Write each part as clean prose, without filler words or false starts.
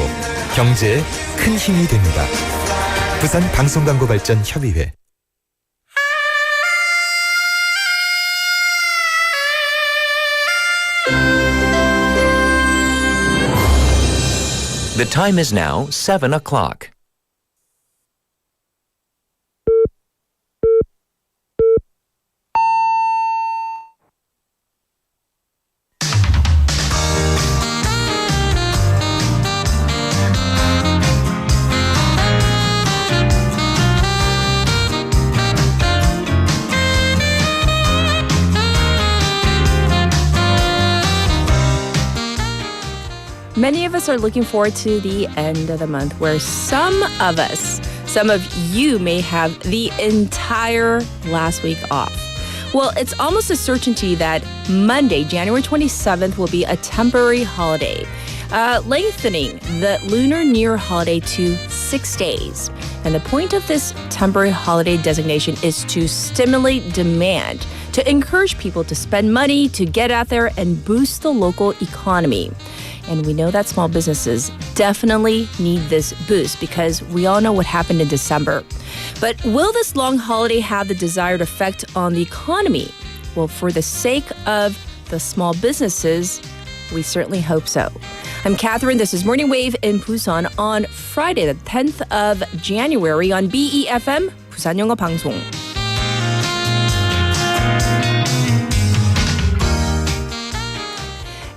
그리고 경제에 큰 힘이 됩니다. 부산 방송광고발전협의회. The time is now 7 o'clock. Many of us are looking forward to the end of the month where some of you may have the entire last week off. Well, it's almost a certainty that Monday, January 27th will be a temporary holiday, lengthening the Lunar New Year holiday to 6 days. And the point of this temporary holiday designation is to stimulate demand, to encourage people to spend money, to get out there and boost the local economy. And we know that small businesses definitely need this boost because we all know what happened in December. But will this long holiday have the desired effect on the economy? Well, for the sake of the small businesses, we certainly hope so. I'm Catherine. This is Morning Wave in Busan on Friday, the 10th of January on BEFM, 부산영어방송.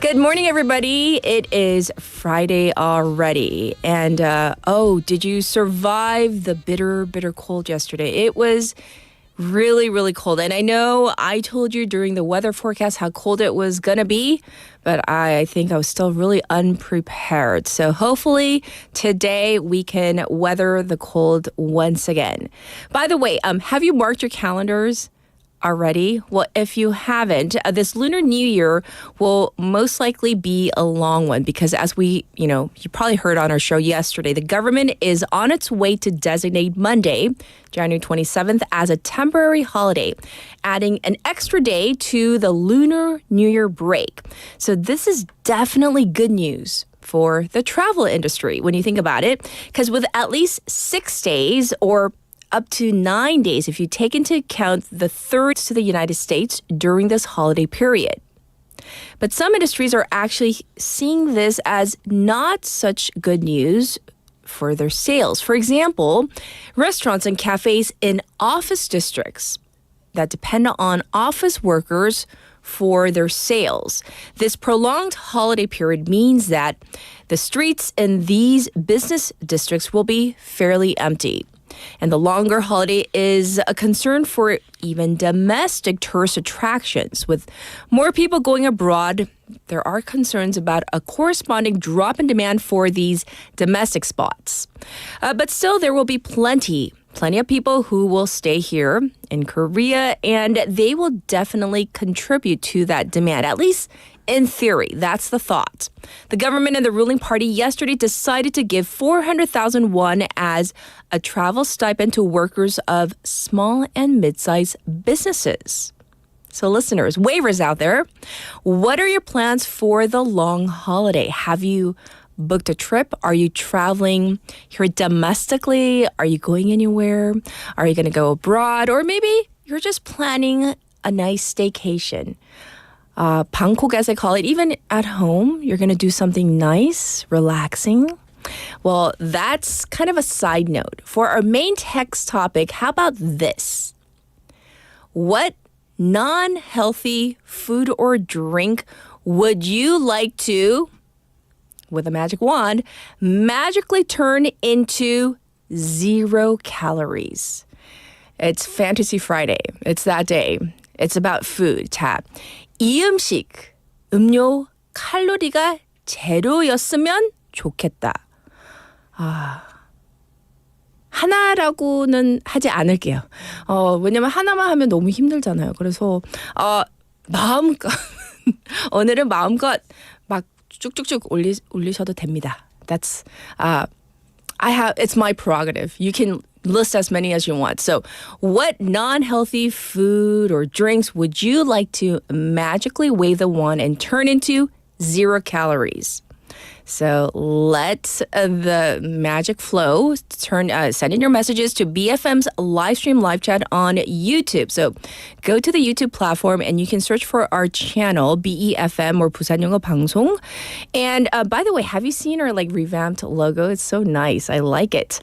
Good morning, everybody. It is Friday already. And, did you survive the bitter, bitter cold yesterday? It was really, really cold. And I know I told you during the weather forecast how cold it was going to be, but I think I was still really unprepared. So hopefully today we can weather the cold once again. By the way, have you marked your calendars already? Well, if you haven't, this Lunar New Year will most likely be a long one because as you probably heard on our show yesterday, the government is on its way to designate Monday, January 27th, as a temporary holiday, adding an extra day to the Lunar New Year break. So this is definitely good news for the travel industry when you think about it, because with at least 6 days or up to 9 days if you take into account the thirds to the United States during this holiday period. But some industries are actually seeing this as not such good news for their sales. For example, restaurants and cafes in office districts that depend on office workers for their sales. This prolonged holiday period means that the streets in these business districts will be fairly empty. And the longer holiday is a concern for even domestic tourist attractions. With more people going abroad, there are concerns about a corresponding drop in demand for these domestic spots. But still, there will be plenty of people who will stay here in Korea, and they will definitely contribute to that demand, at least in theory. That's the thought. The government and the ruling party yesterday decided to give 400,000 won as a travel stipend to workers of small and mid-sized businesses. So listeners, waivers out there, what are your plans for the long holiday? Have you booked a trip? Are you traveling here domestically? Are you going anywhere? Are you going to go abroad? Or maybe you're just planning a nice staycation. Bangkok, as I call it, even at home, you're going to do something nice, relaxing. Well, that's kind of a side note. For our main text topic, how about this? What non-healthy food or drink would you like to, with a magic wand, magically turn into 0 calories? It's Fantasy Friday. It's that day. It's about food. 자, 이 음식, 음료 칼로리가 제로였으면 좋겠다. 하나라고는 하지 않을게요. 왜냐면 하나만 하면 너무 힘들잖아요. 그래서 마음껏 오늘은 마음껏 막 쭉쭉쭉 올리셔도 됩니다. That's it's my prerogative. You can list as many as you want. So, what non-healthy food or drinks would you like to magically wave the wand and turn into 0 calories? So let the magic flow. Send in your messages to BFM's live stream live chat on YouTube. So go to the YouTube platform and you can search for our channel, BEFM or 부산영어방송. And by the way, have you seen our revamped logo? It's so nice. I like it.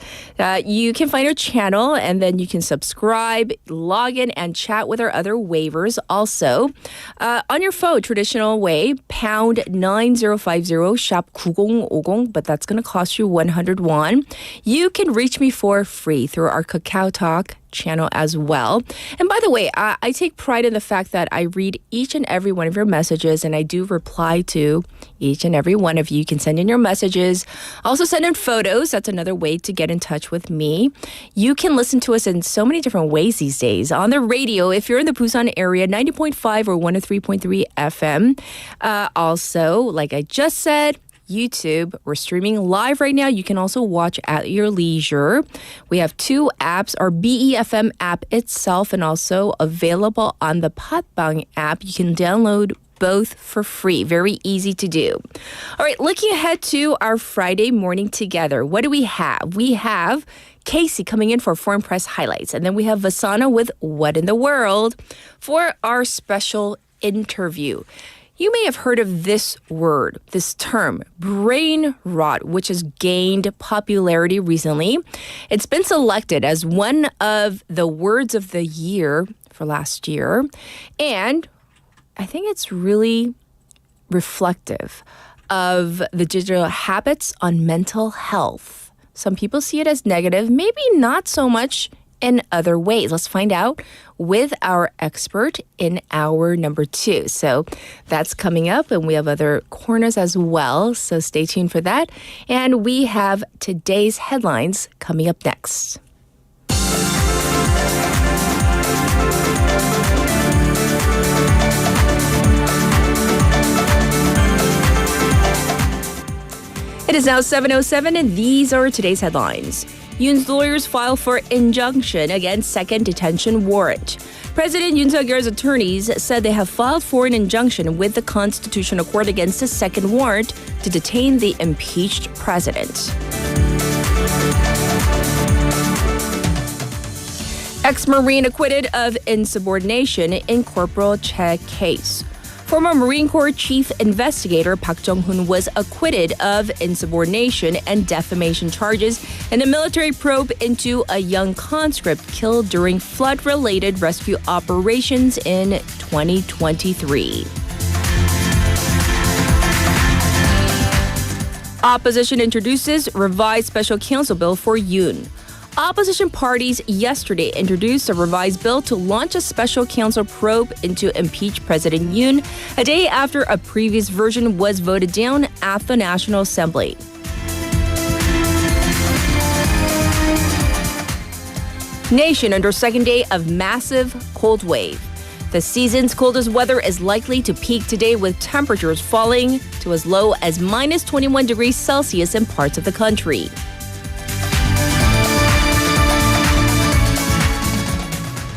You can find our channel and then you can subscribe, log in, and chat with our other waivers. Also, on your phone, traditional way, pound 9050 shop 9050, but that's going to cost you 100 won. You can reach me for free through our Kakao Talk channel as well. And by the way, I take pride in the fact that I read each and every one of your messages and I do reply to each and every one of you. You can send in your messages. Also send in photos. That's another way to get in touch with me. You can listen to us in so many different ways these days. On the radio, if you're in the Busan area, 90.5 or 103.3 FM. Also, like I just said, YouTube. We're streaming live right now. You can also watch at your leisure. We have two apps, our BEFM app itself and also available on the Patbang app. You can download both for free. Very easy to do. All right, looking ahead to our Friday morning together. What do we have? We have Casey coming in for Foreign Press Highlights. And then we have Vasana with What in the World for our special interview. You may have heard of this word, this term, brain rot, which has gained popularity recently. It's been selected as one of the words of the year for last year. And I think it's really reflective of the digital habits on mental health. Some people see it as negative, maybe not so much in other ways. Let's find out with our expert in hour number 2. So that's coming up, and we have other corners as well. So stay tuned for that. And we have today's headlines coming up next. It is now 7:07, and these are today's headlines. Yoon's lawyers file for injunction against second detention warrant. President Yoon Suk-yeol's attorneys said they have filed for an injunction with the Constitutional Court against a second warrant to detain the impeached president. Ex-Marine acquitted of insubordination in Corporal Che case. Former Marine Corps Chief Investigator Park Jung-hoon was acquitted of insubordination and defamation charges in a military probe into a young conscript killed during flood-related rescue operations in 2023. Opposition introduces revised special counsel bill for Yoon. Opposition parties yesterday introduced a revised bill to launch a special counsel probe into impeached President Yoon, a day after a previous version was voted down at the National Assembly. Nation under second day of massive cold wave. The season's coldest weather is likely to peak today with temperatures falling to as low as minus 21 degrees Celsius in parts of the country.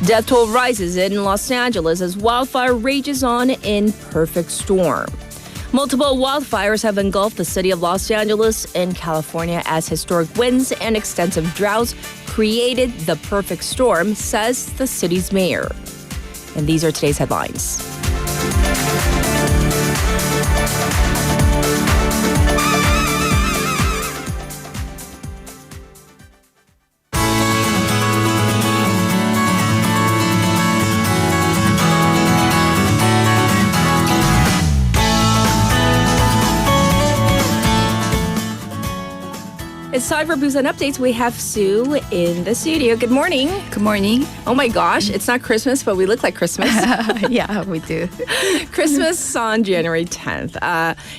Death toll rises in Los Angeles as wildfire rages on in perfect storm. Multiple wildfires have engulfed the city of Los Angeles in California as historic winds and extensive droughts created the perfect storm, says the city's mayor. And these are today's headlines. It's time for Busan Updates. We have Sue in the studio. Good morning. Good morning. Oh my gosh, it's not Christmas, but we look like Christmas. Yeah, we do. Christmas on January 10th.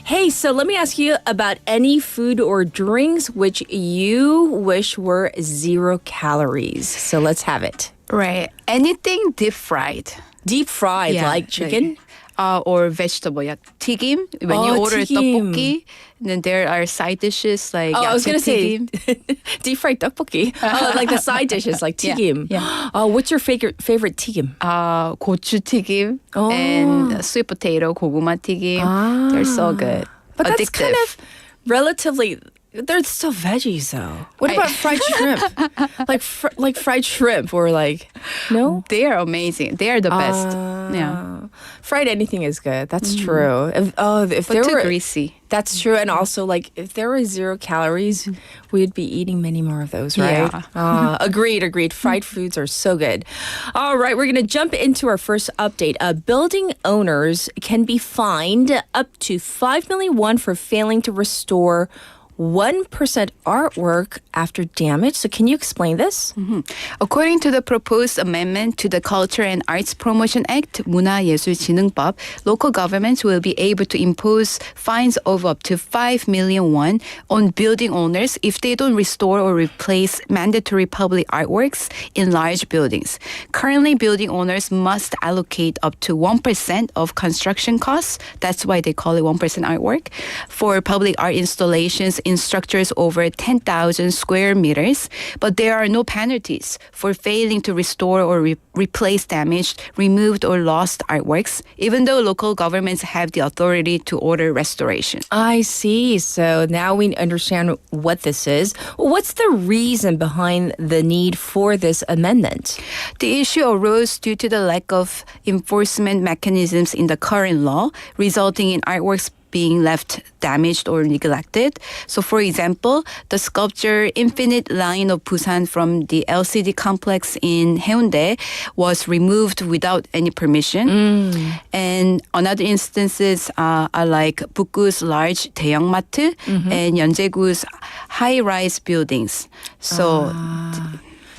Hey, so let me ask you about any food or drinks which you wish were 0 calories. So let's have it. Right. Anything deep fried. Deep fried, Yeah, like chicken? Or vegetable. Yeah. 튀김. When you order 튀김. tteokbokki, then there are side dishes like I was going to say 튀김. deep fried tteokbokki. Like the side dishes, like Yeah, 튀김. yeah. What's your favorite 튀김? 고추 튀김 and sweet potato 고구마 튀김. They're so good. But that's Addictive. kind of relatively. They're still veggies though. What about fried shrimp? like fried shrimp or like no? They are amazing. They are the best. Yeah. Fried anything is good. That's true. If But there too were greasy. that's true. And also like if there were 0 calories, we'd be eating many more of those, right? Yeah. Agreed. Fried foods are so good. All right, we're going to jump into our first update. Building owners can be fined up to 5 million won for failing to restore 1% artwork after damage. So can you explain this? According to the proposed amendment to the Culture and Arts Promotion Act, 문화예술진흥법, local governments will be able to impose fines of up to 5 million won on building owners if they don't restore or replace mandatory public artworks in large buildings. Currently, building owners must allocate up to 1% of construction costs, that's why they call it 1% artwork, for public art installations in structures over 10,000 square meters, but there are no penalties for failing to restore or replace damaged, removed, or lost artworks, even though local governments have the authority to order restoration. I see. So now we understand what this is. What's the reason behind the need for this amendment? The issue arose due to the lack of enforcement mechanisms in the current law, resulting in artworks being left damaged or neglected. So for example, the sculpture Infinite Line of Busan from the LCD complex in Haeundae was removed without any permission. And another instances are like Bukgu's large 대형마트 and Yeonjaegu's high-rise buildings.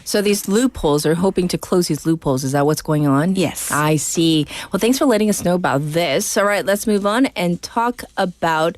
So these loopholes are hoping to close these loopholes. Is that what's going on? Yes. I see. Well, thanks for letting us know about this. All right, let's move on and talk about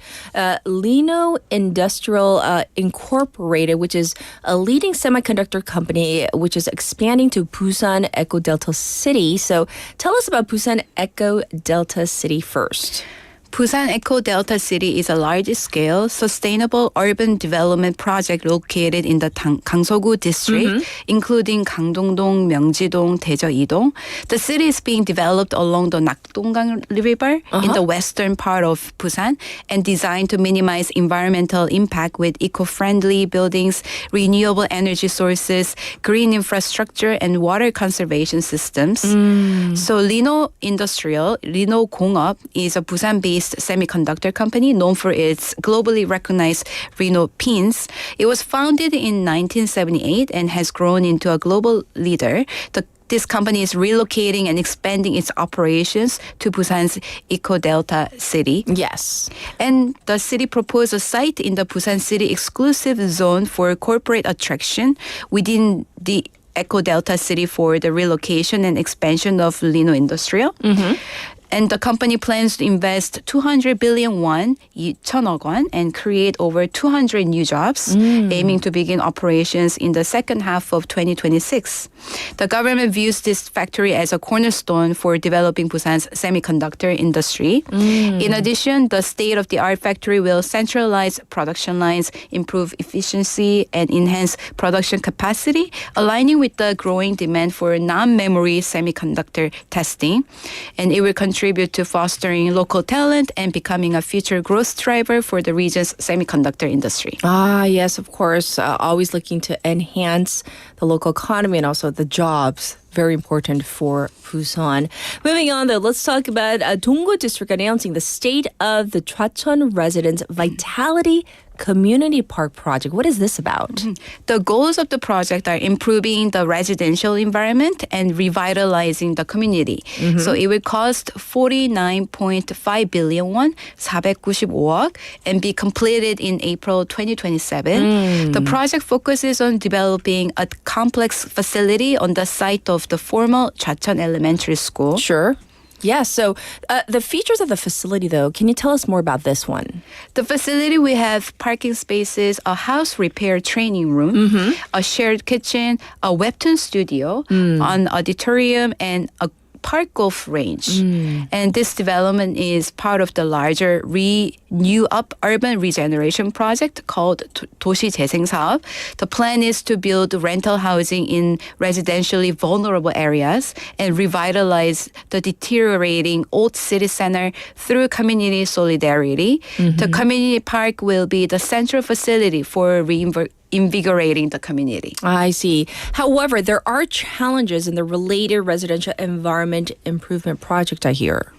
Lino Industrial Incorporated, which is a leading semiconductor company which is expanding to Busan Eco Delta City. So tell us about Busan Eco Delta City first. Busan Eco Delta City is a large-scale, sustainable urban development project located in the Gangseogu district, including Gangdong-dong, Myeongji-dong, Daejeon-idong. The city is being developed along the Nakdonggang River in the western part of Busan and designed to minimize environmental impact with eco-friendly buildings, renewable energy sources, green infrastructure, and water conservation systems. So Lino Industrial, Lino Gongeup, is a Busan-based semiconductor company known for its globally recognized Reno pins. It was founded in 1978 and has grown into a global leader. This company is relocating and expanding its operations to Busan's Eco Delta City. Yes. And the city proposed a site in the Busan City exclusive zone for corporate attraction within the Eco Delta City for the relocation and expansion of Lino Industrial. And the company plans to invest 200 billion won, 2,000억 won, and create over 200 new jobs, aiming to begin operations in the second half of 2026. The government views this factory as a cornerstone for developing Busan's semiconductor industry. In addition, the state-of-the-art factory will centralize production lines, improve efficiency, and enhance production capacity, aligning with the growing demand for non-memory semiconductor testing. And it will contribute to fostering local talent and becoming a future growth driver for the region's semiconductor industry. Ah, yes, of course. Always looking to enhance the local economy and also the jobs. Very important for Busan. Moving on, though, let's talk about Donggo District announcing the State of the Chwacheon Residents Vitality Community Park project. What is this about? The goals of the project are improving the residential environment and revitalizing the community. So it will cost 49.5 billion won, 495억, and be completed in April 2027. The project focuses on developing a complex facility on the site of the former Chwacheon Elementary School. Sure. Yeah, so the features of the facility, though, can you tell us more about this one? The facility, we have parking spaces, a house repair training room, a shared kitchen, a webtoon studio, an auditorium, and a park golf range. And this development is part of the larger New Up urban regeneration project called 도시 재생 사업. The plan is to build rental housing in residentially vulnerable areas and revitalize the deteriorating old city center through community solidarity. The community park will be the central facility for invigorating the community. I see. However, there are challenges in the related residential environment improvement project, I hear.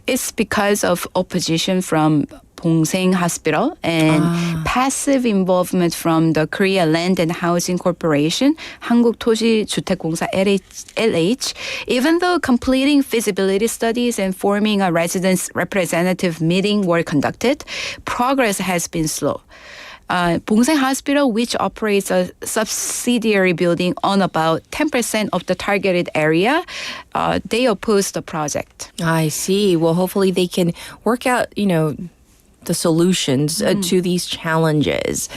It's because of opposition from Bongseng Hospital and passive involvement from the Korea Land and Housing Corporation, 한국토지주택공사 LH. Even though completing feasibility studies and forming a residents' representative meeting were conducted, progress has been slow. Bongseng Hospital, which operates a subsidiary building on about 10% of the targeted area, they oppose the project. I see. Well, hopefully they can work out, the solutions to these challenges.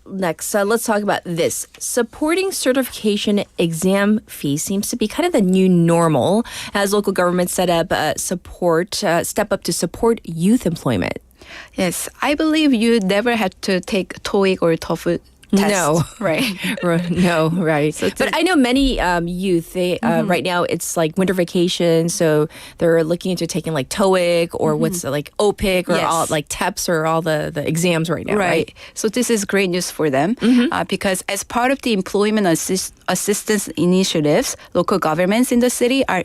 Next, let's talk about this. Supporting certification exam fees seems to be kind of the new normal as local governments step up to support youth employment. Yes, I believe you never had to take TOEIC or TOEFL test. No. Right. No, right. But I know many youth, they right now it's like winter vacation, so they're looking into taking like TOEIC or what's like OPIC or all like TEPS or all the exams right now, right? So this is great news for them because as part of the employment assistance initiatives, local governments in the city are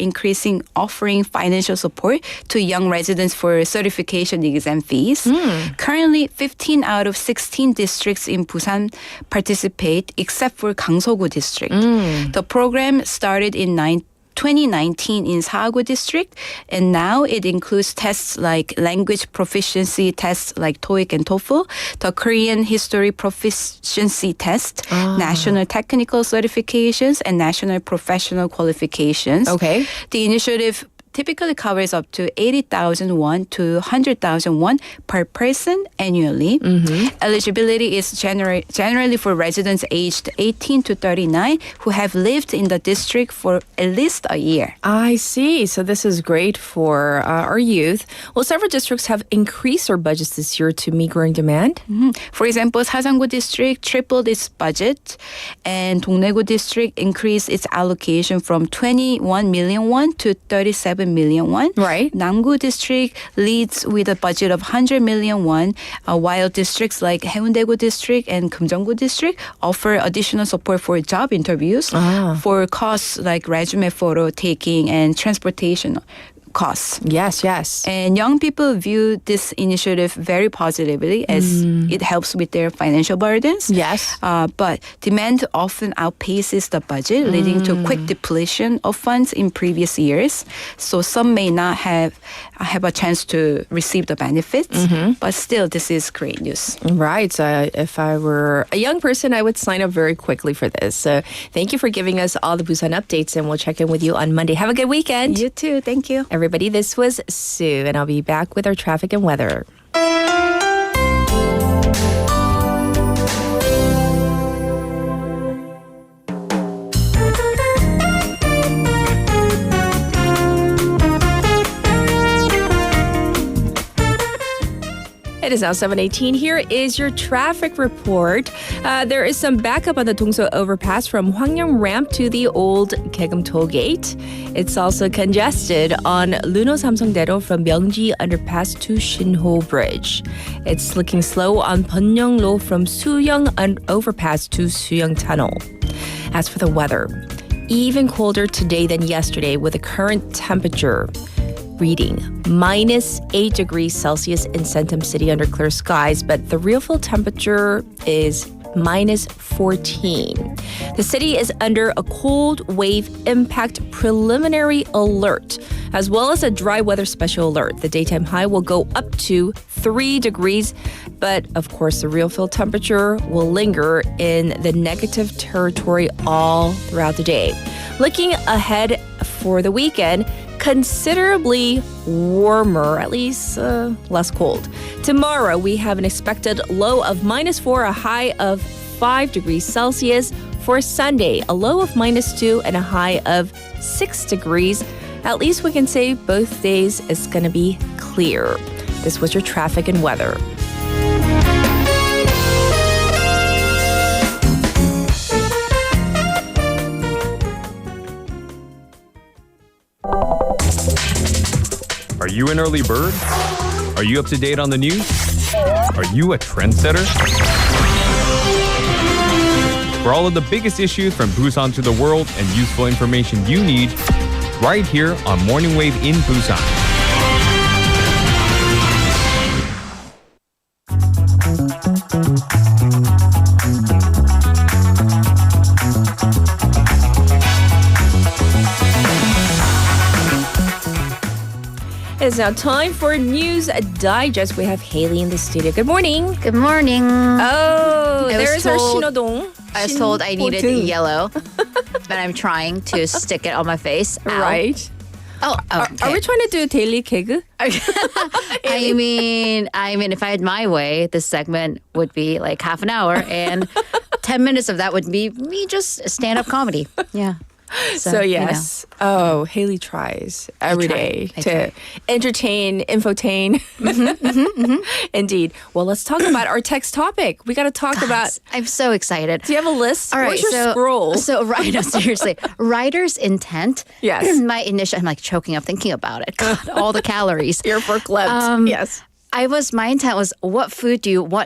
offering financial support to young residents for certification exam fees. Currently, 15 out of 16 districts in Busan participate except for Gangseogu district. The program started in 2019 in Sahagu district, and now it includes tests like language proficiency tests like TOEIC and TOEFL, the Korean history proficiency test, national technical certifications, and national professional qualifications. Okay. The initiative typically covers up to 80,000 won to 100,000 won per person annually. Eligibility is generally for residents aged 18 to 39 who have lived in the district for at least a year. I see. So this is great for our youth. Well, several districts have increased their budgets this year to meet growing demand. For example, Sasangu district tripled its budget and Dongnaegu district increased its allocation from 21 million won to 37 million won. Right. Namgu district leads with a budget of 100 million won, while districts like Haeundaegu district and Kumjeonggu district offer additional support for job interviews for costs like resume photo taking and transportation costs. Yes. And young people view this initiative very positively as it helps with their financial burdens. Yes. But demand often outpaces the budget, leading to quick depletion of funds in previous years. So some may not have a chance to receive the benefits, but still this is great news. Right. So if I were a young person, I would sign up very quickly for this. So thank you for giving us all the Busan updates, and we'll check in with you on Monday. Have a good weekend. You too. Thank you. Everybody, this was Sue, and I'll be back with our traffic and weather. It is now 7:18. Here is your traffic report. There is some backup on the Dongso overpass from Hwangyang Ramp to the old Kaegum Toll Gate. It's also congested on Luno Samsungdaedo from Myeongji Underpass to Shinho Bridge. It's looking slow on Pyeonglo from Suyong Overpass to Suyong Tunnel. As for the weather, even colder today than yesterday with the current temperature reading -8 degrees Celsius in Centum City under clear skies, but the real full temperature is -14. The city is under a cold wave impact preliminary alert, as well as a dry weather special alert. The daytime high will go up to 3 degrees, but of course the real full temperature will linger in the negative territory all throughout the day. Looking ahead for the weekend, considerably warmer, at least less cold. Tomorrow, we have an expected low of -4, a high of 5 degrees Celsius. For Sunday, a low of -2 and a high of 6 degrees. At least we can say both days is going to be clear. This was your traffic and weather. Are you an early bird? Are you up to date on the news? Are you a trendsetter? For all of the biggest issues from Busan to the world and useful information you need, right here on Morning Wave in Busan. It's now time for News Digest. We have Haley in the studio. Good morning. Good morning. Oh, I was there's our told- 신호동. I was told I needed 신호등. yellow, but I'm trying to stick it on my face. Ow. Right. Oh, Are we trying to do daily keg? I mean, if I had my way, this segment would be like half an hour, and 10 minutes of that would be me just stand-up comedy. Yeah. So yes. Oh, Haley tries every day I to try. entertain, infotain. Indeed. Well, let's talk about our text topic. We got to talk about. I'm so excited. Do you have a list? All right, What's your so, scroll? So right, no, seriously, writer's intent. Yes. My initial, I'm like choking up thinking about it. God, all the calories. Your fork left. Yes. My intent was, what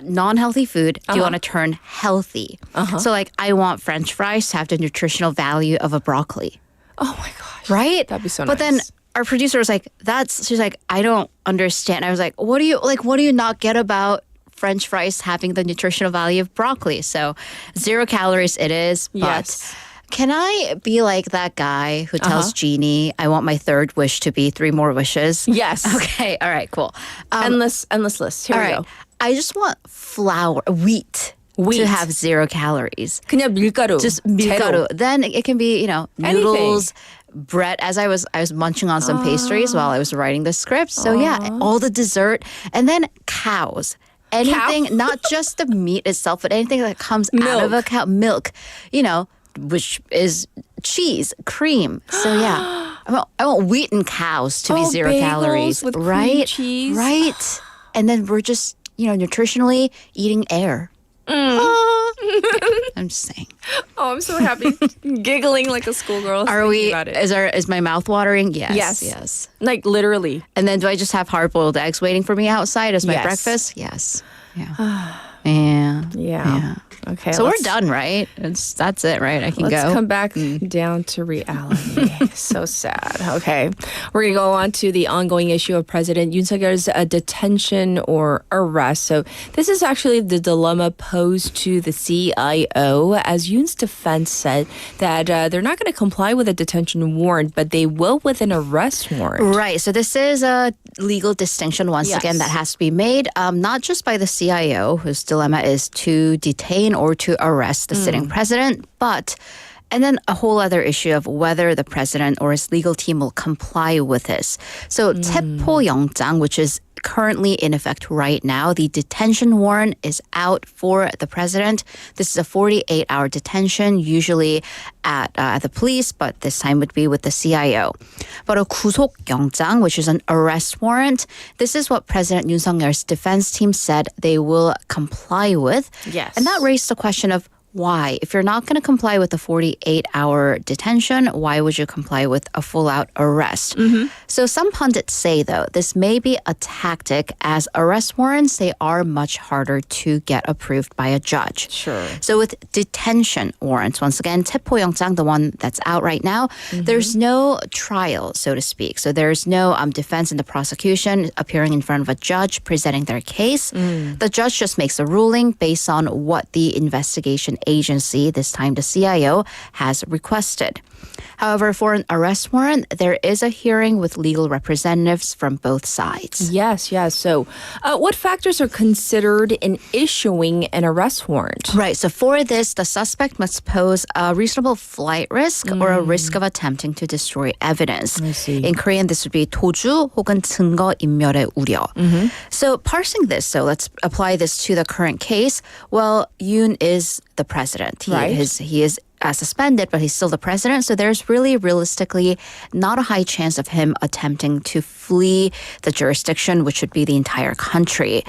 non-healthy food do you want to turn healthy? So like, I want French fries to have the nutritional value of a broccoli. Oh my gosh. Right? That'd be so But nice. then our producer was like, she's like, I don't understand. I was like, what do you not get about French fries having the nutritional value of broccoli? So 0 calories it is, but Yes. can I be like that guy who tells Genie, I want my third wish to be 3 more wishes? Yes. Okay, all right, cool. Endless list. Here All we right. go. I just want wheat Wheat. to have 0 calories. 그냥 밀가루. Just 밀가루. Then it can be, noodles, bread. As I was munching on some pastries while I was writing the script. So yeah, all the dessert. And then cows. Anything, not just the meat itself, but anything that comes out of a cow. Milk, which is cheese, cream. So yeah, I want wheat and cows to be 0 bagels calories. with cream right? cheese. Right. And then we're just, nutritionally eating air. I'm just saying. Oh, I'm so happy. Giggling like a schoolgirl. Are thinking we? About it. Is my mouth watering? Yes. Yes. Like literally. And then do I just have hard-boiled eggs waiting for me outside as my Yes. breakfast? Yes. Yeah. Yeah. Yeah. Okay. So we're let's- done, right? That's it, right? I can Let's go. come back down to reality. So sad. Okay. We're going to go on to the ongoing issue of President Yoon Suk-yeol's detention or arrest. So this is actually the dilemma posed to the CIO, as Yoon's defense said that they're not going to comply with a detention warrant, but they will with an arrest warrant. Right. So this is a legal distinction once Yes. again that has to be made, not just by the CIO, whose dilemma is to detain or to arrest the sitting president, and then a whole other issue of whether the president or his legal team will comply with this. So 체포영장, which is currently in effect right now, the detention warrant is out for the president. This is a 48-hour detention, usually at the police, but this time would be with the CIO. But a 구속영장, which is an arrest warrant, this is what President Yoon Suk-yeol's defense team said they will comply with. Yes. And that raised the question of why? If you're not going to comply with the 48-hour detention, why would you comply with a full-out arrest? So some pundits say, though, this may be a tactic as arrest warrants, they are much harder to get approved by a judge. Sure. So with detention warrants, once again, 체포영장, the one that's out right now, there's no trial, so to speak. So there's no defense and the prosecution appearing in front of a judge presenting their case. The judge just makes a ruling based on what the investigation agency, this time the CIO, has requested. However, for an arrest warrant, there is a hearing with legal representatives from both sides. Yes. So what factors are considered in issuing an arrest warrant? Right. So for this, the suspect must pose a reasonable flight risk or a risk of attempting to destroy evidence. I see. In Korean, this would be 도주 혹은 증거 인멸의 우려. So parsing this, so let's apply this to the current case. Well, Yoon is the president. Right. He is suspended, but he's still the president. So there's really realistically not a high chance of him attempting to flee the jurisdiction, which would be the entire country.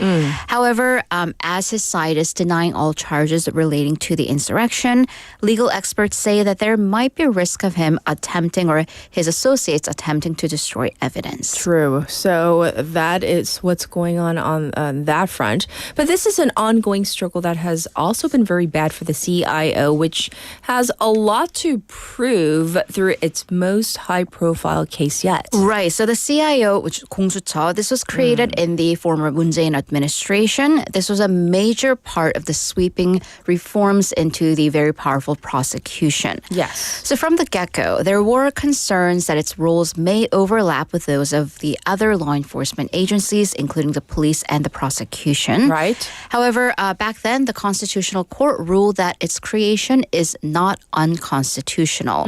However, as his side is denying all charges relating to the insurrection, legal experts say that there might be a risk of him attempting or his associates attempting to destroy evidence. True. So that is what's going on that front. But this is an ongoing struggle that has also been very bad for the CIO, which has a lot to prove through its most high-profile case yet. Right. So the CIO, which 공수처, this was created in the former Moon Jae-in administration. This was a major part of the sweeping reforms into the very powerful prosecution. Yes. So from the get-go, there were concerns that its roles may overlap with those of the other law enforcement agencies, including the police and the prosecution. Right. However, back then, the Constitutional Court ruled that its creation is not unconstitutional.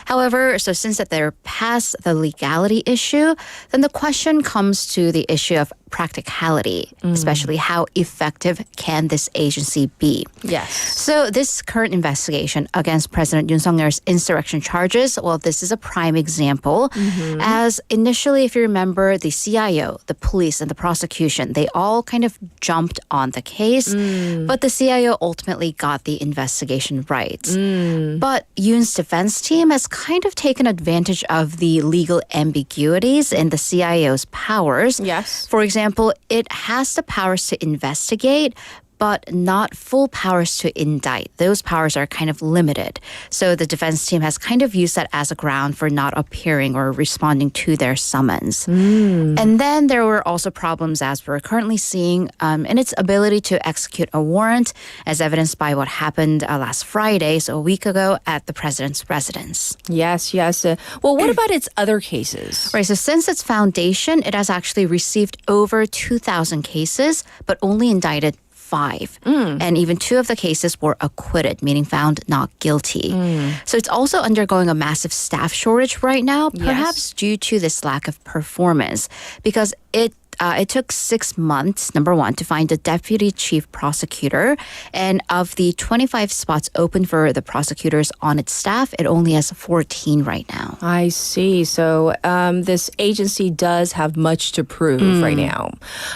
However, so since that they're past the legality issue, then the question comes to the issue of practicality, especially how effective can this agency be? Yes. So this current investigation against President Yoon Suk-yeol's insurrection charges, well, this is a prime example. As initially, if you remember, the CIO, the police, and the prosecution, they all kind of jumped on the case, but the CIO ultimately got the investigation right. But Yoon's defense team has kind of taken advantage of the legal ambiguities in the CIO's powers. Yes. For example, it has the powers to investigate, but not full powers to indict. Those powers are kind of limited. So the defense team has kind of used that as a ground for not appearing or responding to their summons. And then there were also problems, as we're currently seeing, in its ability to execute a warrant, as evidenced by what happened last Friday, so a week ago, at the president's residence. Yes, yes. Well, what about its other cases? Right, so since its foundation, it has actually received over 2,000 cases, but only indicted 5. And even 2 of the cases were acquitted, meaning found not guilty. So it's also undergoing a massive staff shortage right now, perhaps due to this lack of performance, because it took 6 months, number one, to find a deputy chief prosecutor. And of the 25 spots open for the prosecutors on its staff, it only has 14 right now. I see. So this agency does have much to prove right now.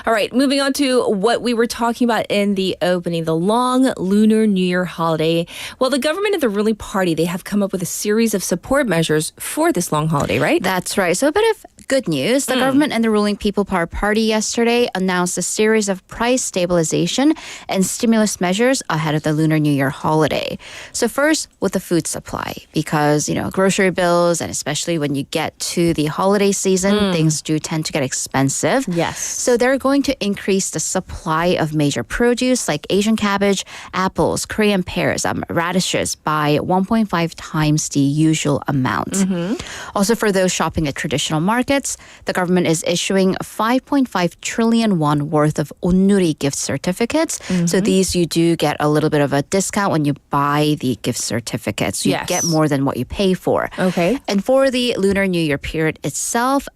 All right, moving on to what we were talking about in the opening, the long Lunar New Year holiday. Well, the government and the ruling party, they have come up with a series of support measures for this long holiday, right? That's right. So a bit of good news. The government and the ruling People Power Party yesterday announced a series of price stabilization and stimulus measures ahead of the Lunar New Year holiday. So first, with the food supply, because, grocery bills, and especially when you get to the holiday season, things do tend to get expensive. Yes. So they're going to increase the supply of major produce like Asian cabbage, apples, Korean pears, radishes by 1.5 times the usual amount. Also, for those shopping at traditional markets, the government is issuing 5.5 trillion won worth of onnuri gift certificates. So these you do get a little bit of a discount when you buy the gift certificates. You get more than what you pay for. Okay. And for the Lunar New Year period itself,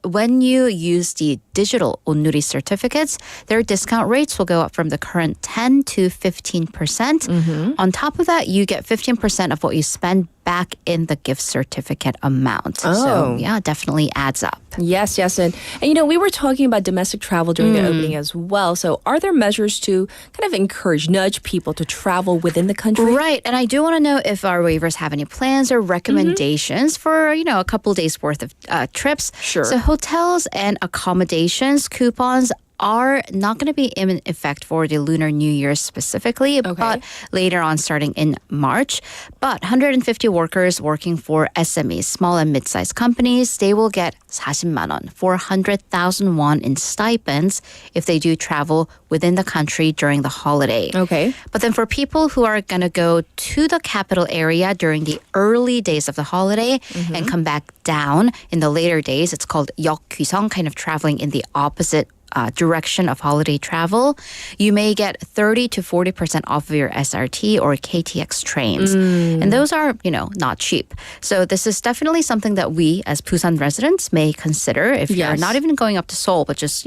when you use the digital onnuri certificates, their discount rates will go up from the current 10 to 15%. On top of that, you get 15% of what you spend back in the gift certificate amount. So, yeah, definitely adds up. Yes, yes. And we were talking about domestic travel during the opening as well. So are there measures to kind of nudge people to travel within the country? Right. And I do want to know if our waivers have any plans or recommendations for, a couple days worth of trips. Sure. So hotels and accommodations coupons are not going to be in effect for the Lunar New Year specifically, but later on starting in March. But 150 workers working for SMEs, small and mid-sized companies, they will get 40만 원, 400,000 won in stipends if they do travel within the country during the holiday. Okay. But then for people who are going to go to the capital area during the early days of the holiday and come back down in the later days, it's called 역귀성, kind of traveling in the opposite direction of holiday travel, you may get 30 to 40% off of your SRT or KTX trains. And those are, not cheap. So this is definitely something that we as Busan residents may consider if you're not even going up to Seoul, but just,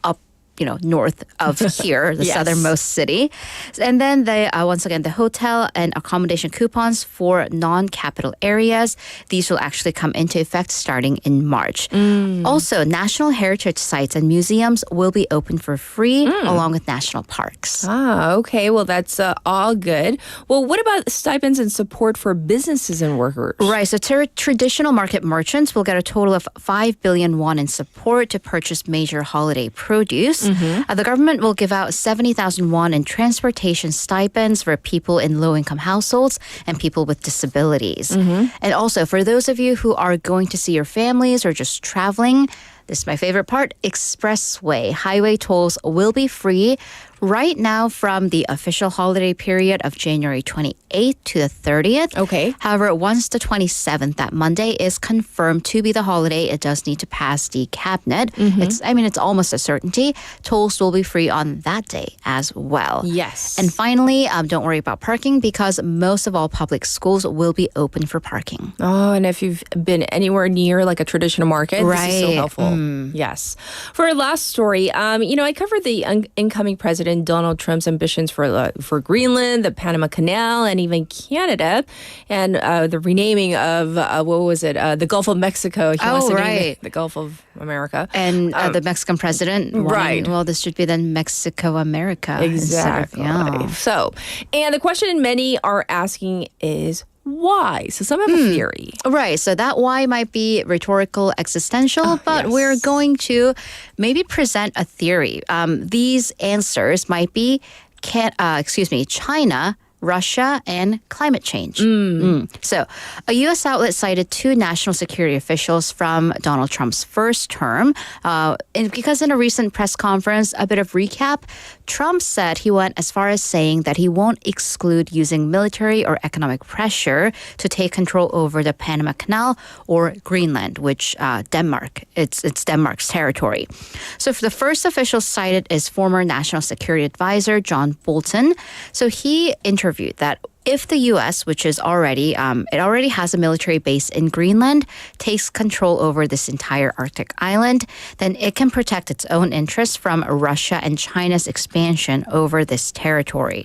up north of here, the Yes. southernmost city. And then once again, the hotel and accommodation coupons for non-capital areas. These will actually come into effect starting in March. Also, national heritage sites and museums will be open for free along with national parks. Ah, okay. Well, that's all good. Well, what about stipends and support for businesses and workers? Right. So traditional market merchants will get a total of 5 billion won in support to purchase major holiday produce. The government will give out 70,000 won in transportation stipends for people in low-income households and people with disabilities. And also, for those of you who are going to see your families or just traveling, this is my favorite part, expressway highway tolls will be free right now from the official holiday period of January 28th to the 30th. Okay. However, once the 27th, that Monday, is confirmed to be the holiday, it does need to pass the cabinet. It's almost a certainty. Tolls will be free on that day as well. Yes. And finally, don't worry about parking because most of all public schools will be open for parking. Oh, and if you've been anywhere near like a traditional market, this is so Right. helpful. Yes. For our last story, I covered the incoming president Donald Trump's ambitions for Greenland, the Panama Canal, and even Canada, and the renaming of the Gulf of Mexico. He wants to name right. it the Gulf of America. And the Mexican president wanting, right. well, this should be then Mexico America. Exactly. So, and the question many are asking is why? So some have a theory. Right. So that why might be rhetorical, existential, but yes. we're going to maybe present a theory. These answers might be China, Russia, and climate change. So a U.S. outlet cited two national security officials from Donald Trump's first term. Because in a recent press conference, a bit of recap, Trump said he went as far as saying that he won't exclude using military or economic pressure to take control over the Panama Canal or Greenland, which it's Denmark's territory. So for the first official cited is former National Security Advisor John Bolton. So he interviewed that if the U.S., which is already has a military base in Greenland, takes control over this entire Arctic island, then it can protect its own interests from Russia and China's expansion over this territory.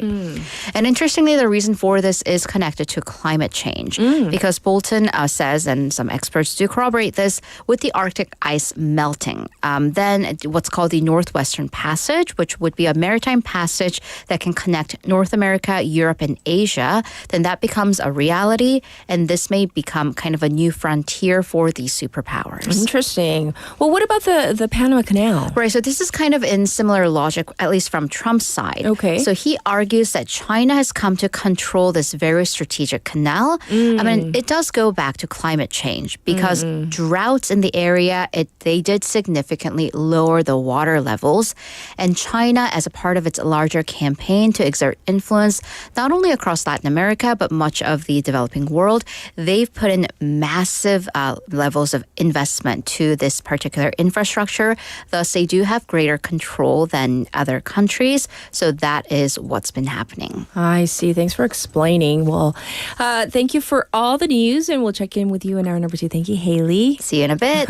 And interestingly, the reason for this is connected to climate change, because Bolton says, and some experts do corroborate this, with the Arctic ice melting, then what's called the Northwestern Passage, which would be a maritime passage that can connect North America, Europe, and Asia, then that becomes a reality, and this may become kind of a new frontier for these superpowers. Interesting. Well, what about the Panama Canal? Right, so this is kind of in similar logic, at least from Trump's side. Okay. So he argues that China has come to control this very strategic canal. It does go back to climate change because droughts in the area, they did significantly lower the water levels. And China, as a part of its larger campaign to exert influence, not only across Latin America, but much of the developing world, they've put in massive levels of investment to this particular infrastructure. Thus, they do have greater control than other countries. So that is what's been happening. I see. Thanks for explaining. Well, thank you for all the news, and we'll check in with you in hour number 2. Thank you, Haley. See you in a bit.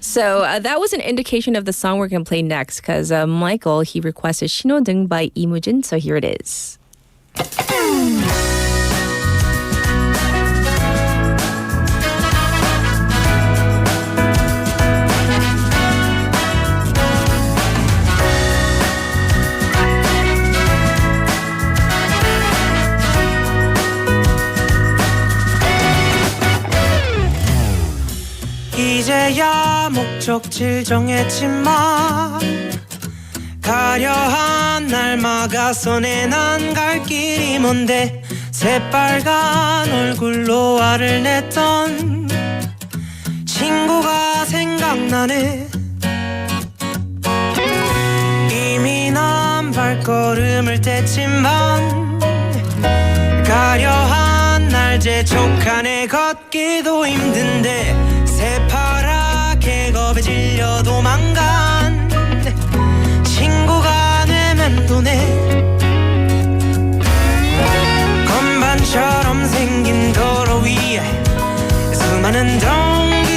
So that was an indication of the song we're going to play next because Michael, he requested 신호등 by 이무진. So here it is. 이제야 목적지를 정했지만 가려한 날 막아서 난 갈 길이 뭔데 새빨간 얼굴로 화를 냈던 친구가 생각나네 이미 난 발걸음을 뗐지만 가려한 날 재촉하네 걷기도 힘든데 새파랗게 겁에 질려 도망간 친구가 내 맴도네 건반처럼 생긴 도로 위에 수많은 동그라미들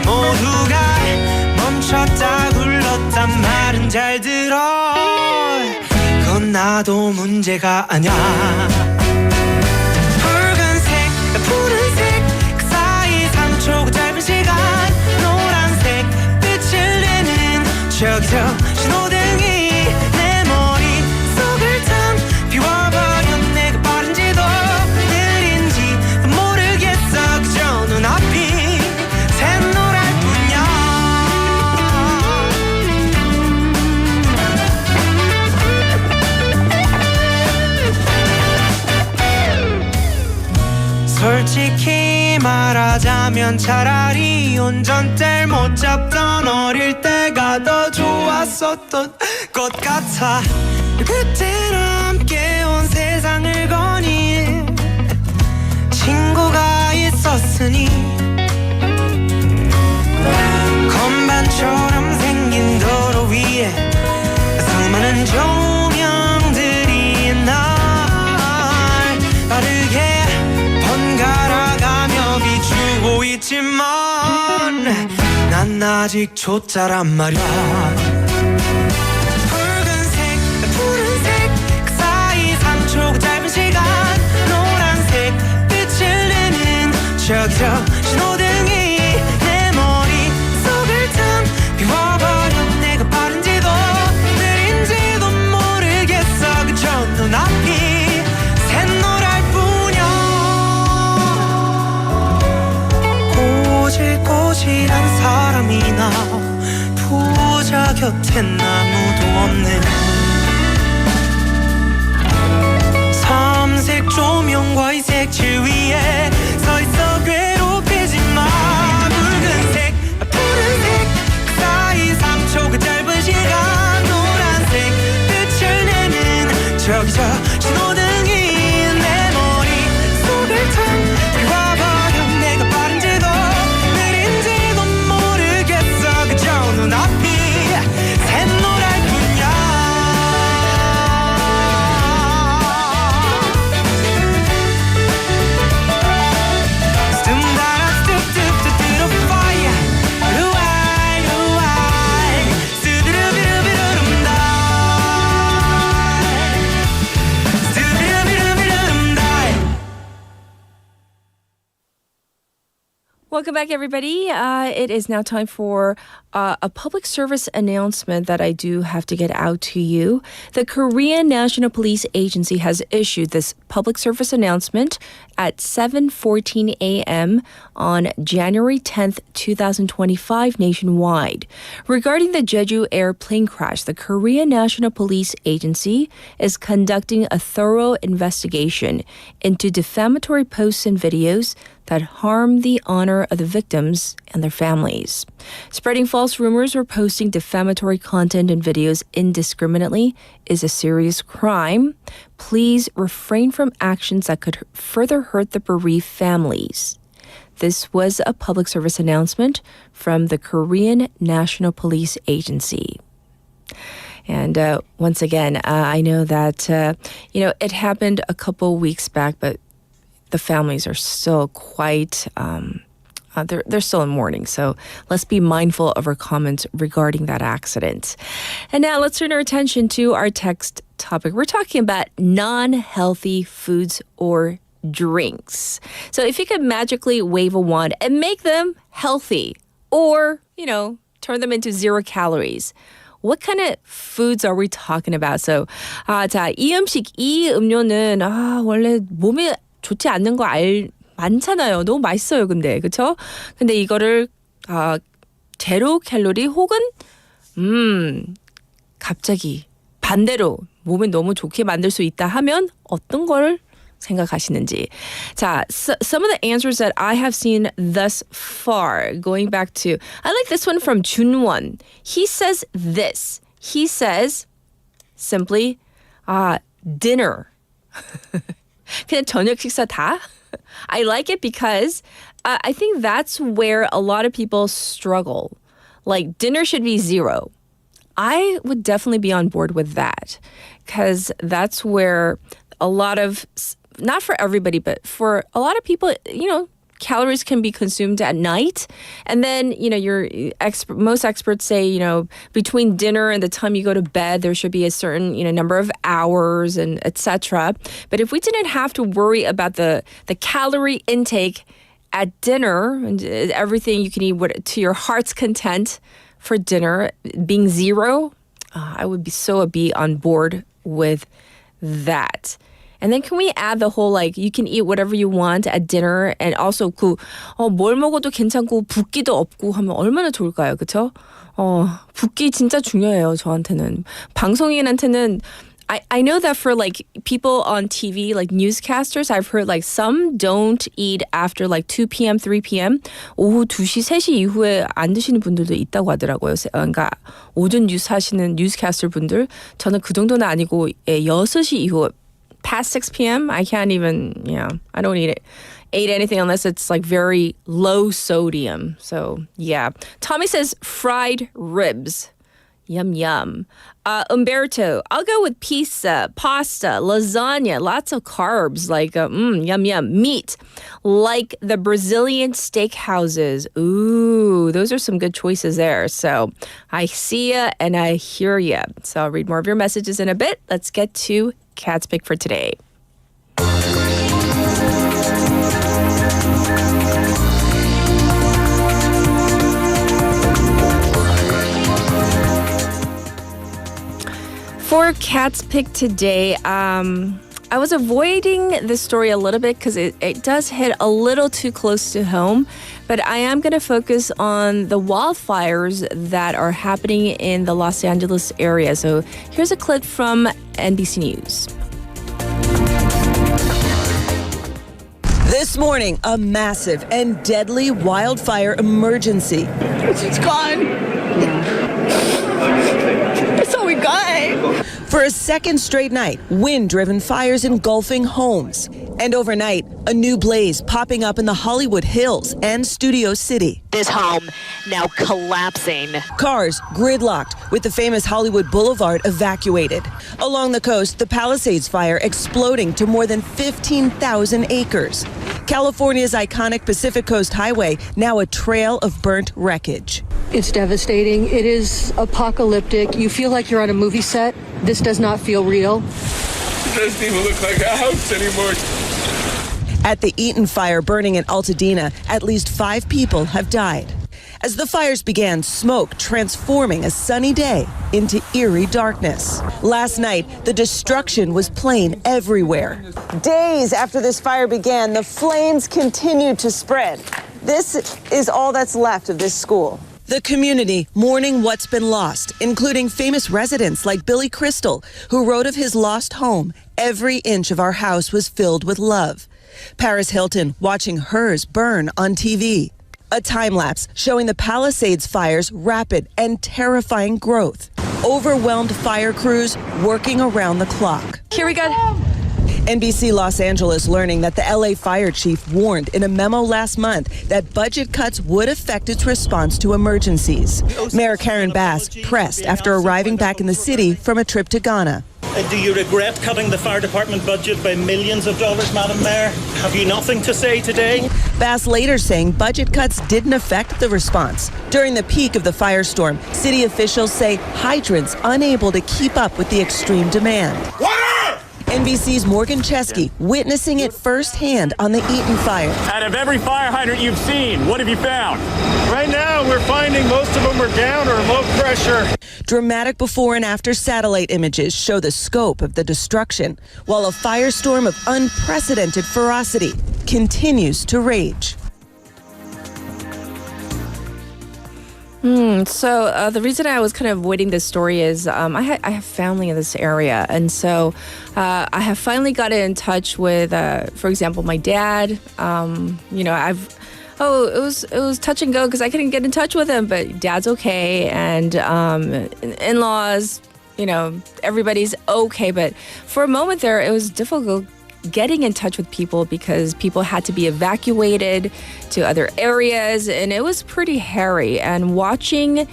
모두가 않아도 문제가 아냐 붉은색 푸른색 그 사이 3초 그 짧은 시간 노란색 빛을 내는 저기 저 신호등이 내 머릿속을 텅 비워버려 내가 빠른지도 느린지도 모르겠어 그저 눈앞이 샛노랄 뿐이야 솔직히 말하자면 차라리 운전대를 못 잡던 어릴 때가 더 좋았었던 것 같아 그때랑 함께 온 세상을 거닌 친구가 있었으니 건반처럼 생긴 도로 위에 수많은 조명들이 날 빠르게 번갈아가며 비추고 있지만 난 아직 초짜란 말이야 붉은색 푸른색 그 사이 3초 그 짧은 시간 노란색 빛을 내는 저기 저 신호등이 내 머릿속을 텅 비워버려 내가 빠른지도 느린지도 모르겠어 그저 눈앞이 샛노랄 뿐이야 꼬질꼬질한 사람이나 부자 곁엔 아무도 없네 삼색 조명과 이 색칠 위에 서있어 괴롭히지 마 붉은색 푸른색 그 사이 3초 그 짧은 시간 노란색 빛을 내는 저기 저 신호등이 내 머릿속을 텅 비워버려 내가 빠른지도 느린지도 모르겠어 그저 눈앞이 샛노랄 뿐이야 Welcome back, everybody. It is now time for a public service announcement that I do have to get out to you. The Korean National Police Agency has issued this public service announcement at 7:14 a.m. on January 10th, 2025 nationwide. Regarding the Jeju airplane crash, the Korean National Police Agency is conducting a thorough investigation into defamatory posts and videos that harm the honor of the victims and their families. Spreading false rumors or posting defamatory content and videos indiscriminately is a serious crime. Please refrain from actions that could further hurt the bereaved families. This was a public service announcement from the Korean National Police Agency. And once again, I know that, it happened a couple weeks back, but the families are still quite, they're still in mourning. So let's be mindful of our comments regarding that accident. And now let's turn our attention to our text topic. We're talking about non-healthy foods or drinks. So if you could magically wave a wand and make them healthy or, turn them into 0 calories, what kind of foods are we talking about? So, 자, 이 음식, 이 음료는 원래 몸에 좋지 않는 거 많잖아요. 너무 맛있어요, 근데. 그쵸? 근데 이거를, 제로 캘로리 혹은, 갑자기 반대로 몸에 너무 좋게 만들 수 있다 하면 어떤 걸 생각하시는지. 자, some of the answers that I have seen thus far, going back to, I like this one from Junwon. He says this. He says, simply, dinner. 그냥 저녁 식사 다? I like it because I think that's where a lot of people struggle. Like, dinner should be 0. I would definitely be on board with that because that's where a lot of, not for everybody, but for a lot of people, calories can be consumed at night. And then, most experts say, between dinner and the time you go to bed, there should be a certain, number of hours and etc. But if we didn't have to worry about the calorie intake at dinner and everything you can eat to your heart's content for dinner being zero, I would be on board with that. And then can we add the whole you can eat whatever you want at dinner and also 뭘 먹어도 괜찮고 붓기도 없고 하면 얼마나 좋을까요? 그렇죠? 붓기 진짜 중요해요, 저한테는. 방송인한테는 I know that for people on TV, newscasters, I've heard some don't eat after 2 p.m., 3 p.m. 오후 2시, 3시 이후에 안 드시는 분들도 있다고 하더라고요. 그러니까 오전 뉴스 하시는 뉴스캐스터 분들, 저는 그 정도는 아니고 6시 이후 past 6 p.m. I can't even, I don't eat anything unless it's very low sodium. So yeah. Tommy says fried ribs. Yum, yum. Umberto, I'll go with pizza, pasta, lasagna, lots of carbs, yum, yum. Meat, like the Brazilian steakhouses. Ooh, those are some good choices there. So I see ya and I hear ya. So I'll read more of your messages in a bit. Let's get to Cat's Pick for today. For Cat's Pick today, I was avoiding this story a little bit because it does hit a little too close to home, but I am going to focus on the wildfires that are happening in the Los Angeles area. So here's a clip from NBC News. This morning, a massive and deadly wildfire emergency. It's gone. That's all we got. For a second straight night, wind-driven fires engulfing homes. And overnight, a new blaze popping up in the Hollywood Hills and Studio City. This home now collapsing. Cars gridlocked with the famous Hollywood Boulevard evacuated. Along the coast, the Palisades fire exploding to more than 15,000 acres. California's iconic Pacific Coast Highway now a trail of burnt wreckage. It's devastating. It is apocalyptic. You feel like you're on a movie set. This does not feel real. It doesn't even look like a house anymore. At the Eaton fire burning in Altadena, at least 5 people have died. As the fires began, smoke transforming a sunny day into eerie darkness. Last night, the destruction was plain everywhere. Days after this fire began, the flames continued to spread. This is all that's left of this school. The community mourning what's been lost, including famous residents like Billy Crystal, who wrote of his lost home, "Every inch of our house was filled with love." Paris Hilton watching hers burn on TV. A time-lapse showing the Palisades fire's rapid and terrifying growth. Overwhelmed fire crews working around the clock. Here we go. NBC Los Angeles learning that the LA fire chief warned in a memo last month that budget cuts would affect its response to emergencies. Mayor Karen Bass pressed after arriving back in the city from a trip to Ghana. Do you regret cutting the fire department budget by millions of dollars, Madam Mayor? Have you nothing to say today? Bass later saying budget cuts didn't affect the response. During the peak of the firestorm, city officials say hydrants unable to keep up with the extreme demand. NBC's Morgan Chesky witnessing it firsthand on the Eaton fire. Out of every fire hydrant you've seen, what have you found? Right now, we're finding most of them are down or low pressure. Dramatic before and after satellite images show the scope of the destruction, while a firestorm of unprecedented ferocity continues to rage. So the reason I was kind of avoiding this story is I have family in this area, and so I have finally gotten in touch with, for example, my dad. It was touch and go because I couldn't get in touch with him, but Dad's okay, and in-laws, everybody's okay. But for a moment there, it was difficult getting in touch with people because people had to be evacuated to other areas, and it was pretty hairy. And watching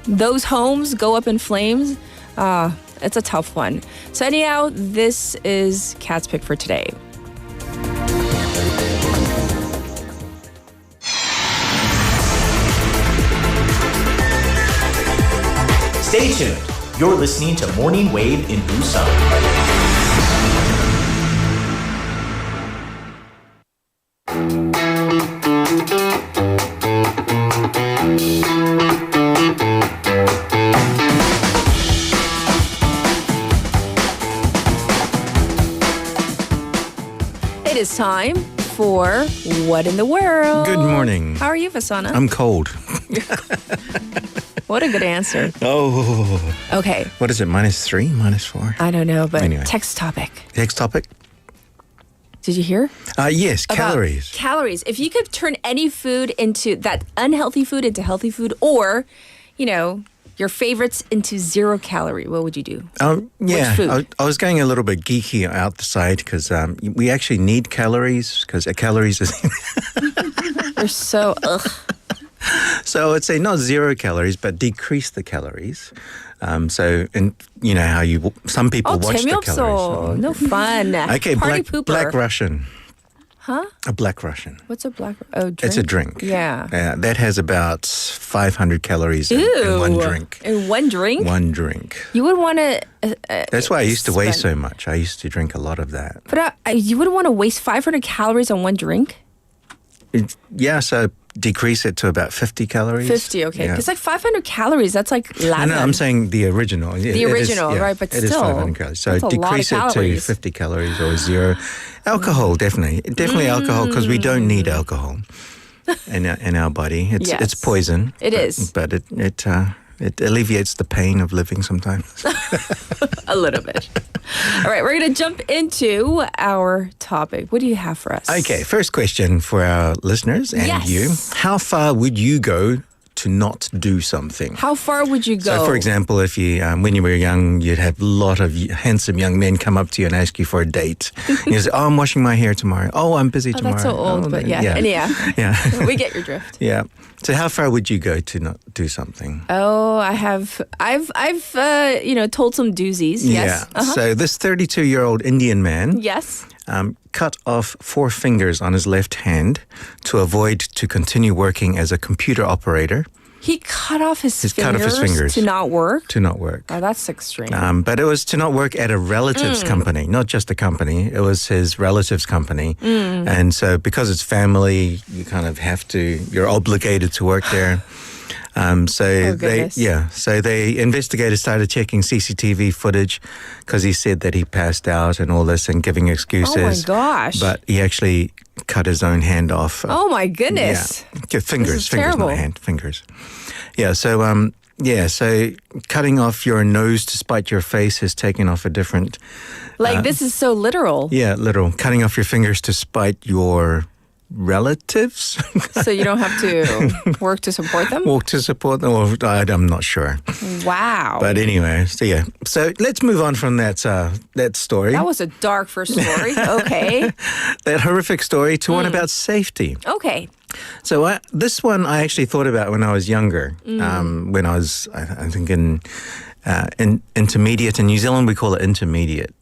those homes go up in flames, it's a tough one. So anyhow, this is Cat's Pick for today. Stay tuned. You're listening to Morning Wave in Busan. It is time for What in the World? Good morning. How are you, Vasana? I'm cold. What a good answer. Oh. Okay. What is it, -3, -4? I don't know, but Anyway. text topic. Next topic? Did you hear? Yes, About calories. Calories. If you could turn any food into that unhealthy food into healthy food, or, your favorites into 0 calorie, what would you do? Yeah, Which food? I was going a little bit geeky outside because we actually need calories because calories is... You're so, ugh. So I'd say not 0 calories, but decrease the calories. And you know how some people watch the calories. 재미없어. No fun. Okay, Party pooper. Black Russian. Huh? A Black Russian. What's a black? Oh, drink? It's a drink. Yeah. That has about 500 calories in one drink. In one drink? One drink. You would want to... That's why I used to weigh so much. I used to drink a lot of that. But you wouldn't want to waste 500 calories on one drink? So decrease it to about 50 calories. 50, okay. Yeah. Because 500 calories, that's like lemon. No, I'm saying the original. The original, right, but it still. It is 500 calories. So that's a lot of decrease it to calories. 50 calories or 0. Alcohol, definitely. Definitely alcohol because we don't need alcohol in our body. It's poison. It is. But it alleviates the pain of living sometimes. A little bit. All right, we're going to jump into our topic. What do you have for us? Okay, first question for our listeners and you. How far would you go to not do something? How far would you go? So, for example, if you, when you were young, you'd have a lot of handsome young men come up to you and ask you for a date. And you say, I'm washing my hair tomorrow. Oh, I'm busy tomorrow. That's so old, but yeah. Yeah. We get your drift. Yeah. So how far would you go to not do something? Oh, I've told some doozies. Yes. Yeah. So this 32-year-old Indian man. Yes. Cut off 4 fingers on his left hand to avoid to continue working as a computer operator. He cut off his fingers to not work? To not work. Oh, that's extreme. But it was to not work at a relative's company, not just a company. It was his relative's company. And so because it's family, you kind of you're obligated to work there. So the investigators started checking CCTV footage because he said that he passed out and all this and giving excuses. Oh my gosh. But he actually cut his own hand off. Oh my goodness. Yeah. Fingers, terrible. not hand, fingers. Yeah, so so cutting off your nose to spite your face has taken off a different... this is so literal. Yeah, literal. Cutting off your fingers to spite your relatives. So you don't have to work to support them? Work to support them? Or, I'm not sure. Wow. But anyway, so let's move on from that story. That was a dark first story. Okay. That horrific story to one about safety. Okay. So this one I actually thought about when I was younger. When I was, I think in intermediate. In New Zealand, we call it intermediate.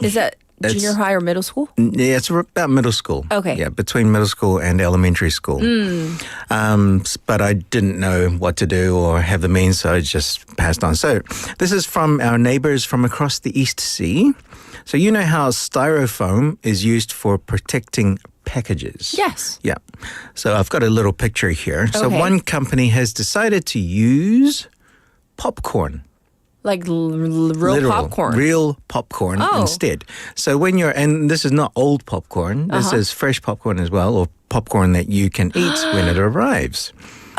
Is that junior high or middle school? Yeah, it's about middle school. Okay. Yeah, between middle school and elementary school. But I didn't know what to do or have the means, so I just passed on. So this is from our neighbors from across the East Sea. So you know how styrofoam is used for protecting packages? Yes. Yeah. So I've got a little picture here. So Okay. one company has decided to use popcorn. Like real popcorn. Real popcorn instead. So when and this is not old popcorn, this is fresh popcorn as well, or popcorn that you can eat when it arrives.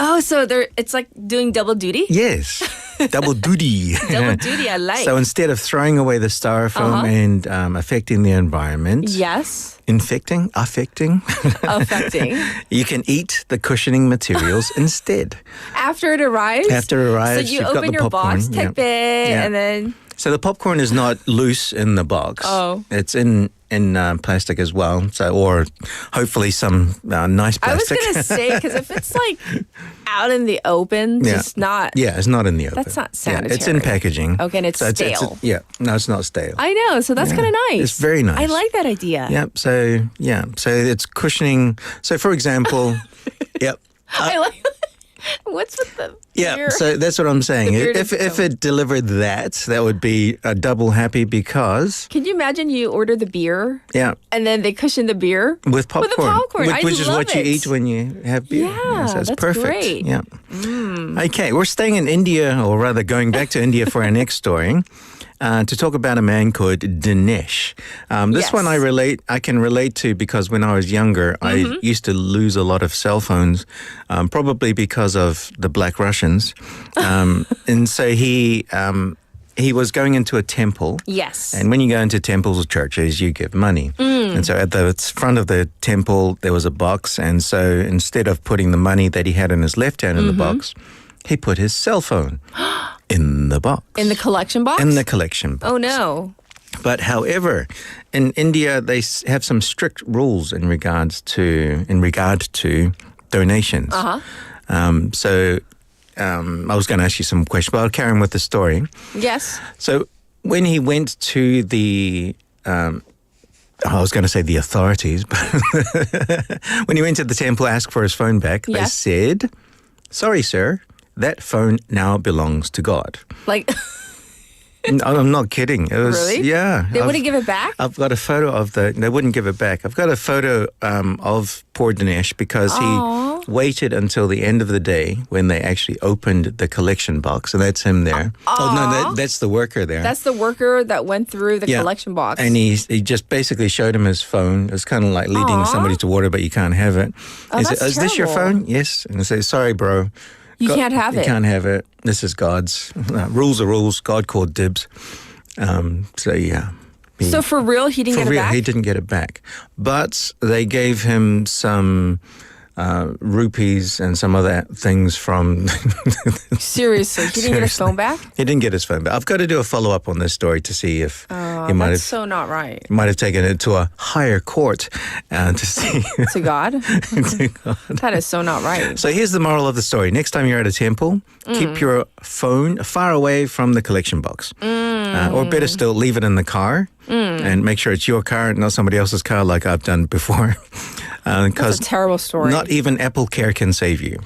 Oh, so it's like doing double duty? Yes, double duty. Double duty, I like. So instead of throwing away the styrofoam and affecting the environment. Yes. Affecting. You can eat the cushioning materials instead. After it arrives? After it arrives, so you you've got open the your popcorn. box, take it, and then... So the popcorn is not loose in the box. Oh. It's in plastic as well. So, or hopefully some nice plastic. I was going to say, because if it's like out in the open, just not... Yeah, it's not in the open. That's not sanitary. It's in packaging. Okay, and it's stale. No, it's not stale. I know, so that's kind of nice. It's very nice. I like that idea. Yep, so it's cushioning. So for example, yep. I like What's with the Yeah, beer? so that's what I'm saying. The beard If is it delivered that would be a double happy because Can you imagine you order the beer yeah, and then they cushion the beer with popcorn, With the popcorn. I which is love what you it. eat when you have beer. Yeah, so it's that's perfect. great. Yeah. Okay, we're staying in India, or rather going back to India for our next story. To talk about a man called Dinesh. This Yes. one I can relate to because when I was younger, I used to lose a lot of cell phones, probably because of the Black Russians. And so he was going into a temple. Yes. And when you go into temples or churches, you give money. And so at the front of the temple, there was a box. And so instead of putting the money that he had in his left hand in the box, he put his cell phone in the box. In the collection box? In the collection box. Oh, no. But however, in India, they have some strict rules in regard to donations. So I was going to ask you some questions, but I'll carry on with the story. Yes. So when he went to the I was going to say the authorities, but when he went to the temple to ask for his phone back, they said, "Sorry, sir, that phone now belongs to God." Like, No, I'm not kidding. It was, really? Yeah. They wouldn't give it back? I've got a photo of they wouldn't give it back. I've got a photo of poor Dinesh because he waited until the end of the day when they actually opened the collection box. And that's him there. Oh, no, that's the worker there. That's the worker that went through the collection box. And he just basically showed him his phone. It's kind of like leading somebody to water, but you can't have it. He said, "Is this your phone?" "Yes." And I say, "Sorry, bro. You can't have it. You can't have it. This is God's. Rules are rules. God called dibs." So, yeah. So for real, he didn't get it back? He didn't get it back. But they gave him some rupees and some other things from... Seriously, he didn't get his phone back? He didn't get his phone back. I've got to do a follow-up on this story to see if he might That's have... so not right. Might have taken it to a higher court to see... To God? to God. That is so not right. So here's the moral of the story. Next time you're at a temple, keep your phone far away from the collection box. Or better still, leave it in the car and make sure it's your car, not somebody else's car like I've done before. That's a terrible story. Not even Apple Care can save you.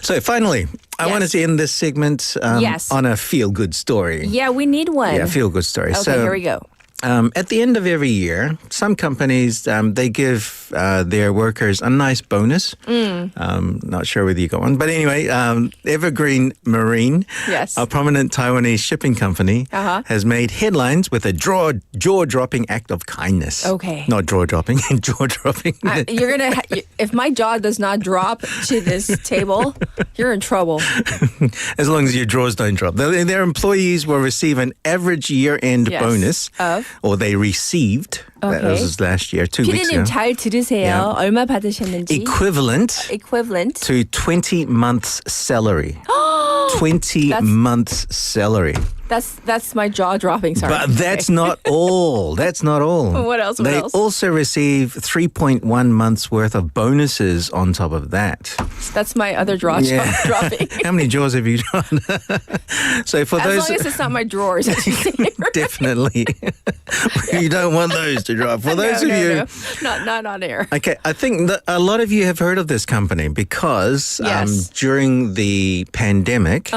So finally, I wanted to end this segment on a feel-good story. Yeah, we need one. Yeah, feel-good story. Okay, here we go. At the end of every year, some companies, they give their workers a nice bonus. Not sure whether you got one. But anyway, Evergreen Marine, a prominent Taiwanese shipping company, has made headlines with a jaw-dropping act of kindness. Okay. Not jaw-dropping, jaw-dropping. You're going to... If my jaw does not drop to this table, you're in trouble. As long as your drawers don't drop. Their employees will receive an average year-end bonus. Or they received. That was last year, 2 weeks ago. 피디님 잘 들으세요. 얼마 받으셨는지. Equivalent to 20 months' salary. 20 months' salary. That's my jaw dropping. Sorry. But that's not all. That's not all. What else? They also receive 3.1 months worth of bonuses on top of that. That's my other jaw dropping. How many jaws have you drawn? So for as long as it's not my drawers. Definitely. You don't want those to drop. For those of you... No. Not on air. Okay, I think that a lot of you have heard of this company because during the pandemic...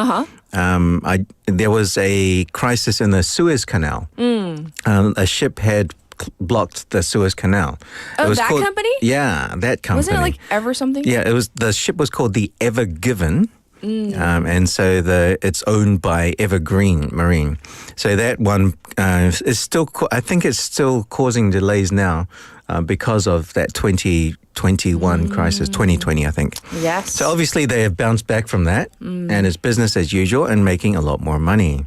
there was a crisis in the Suez Canal. A ship had blocked the Suez Canal. Oh, that company? Yeah, that company. Wasn't it like Ever something? Yeah, it was. The ship was called the Ever Given. And so it's owned by Evergreen Marine. So that one is still, I think it's still causing delays now because of that 2021 crisis, 2020, I think. Yes. So obviously they have bounced back from that and it's business as usual and making a lot more money.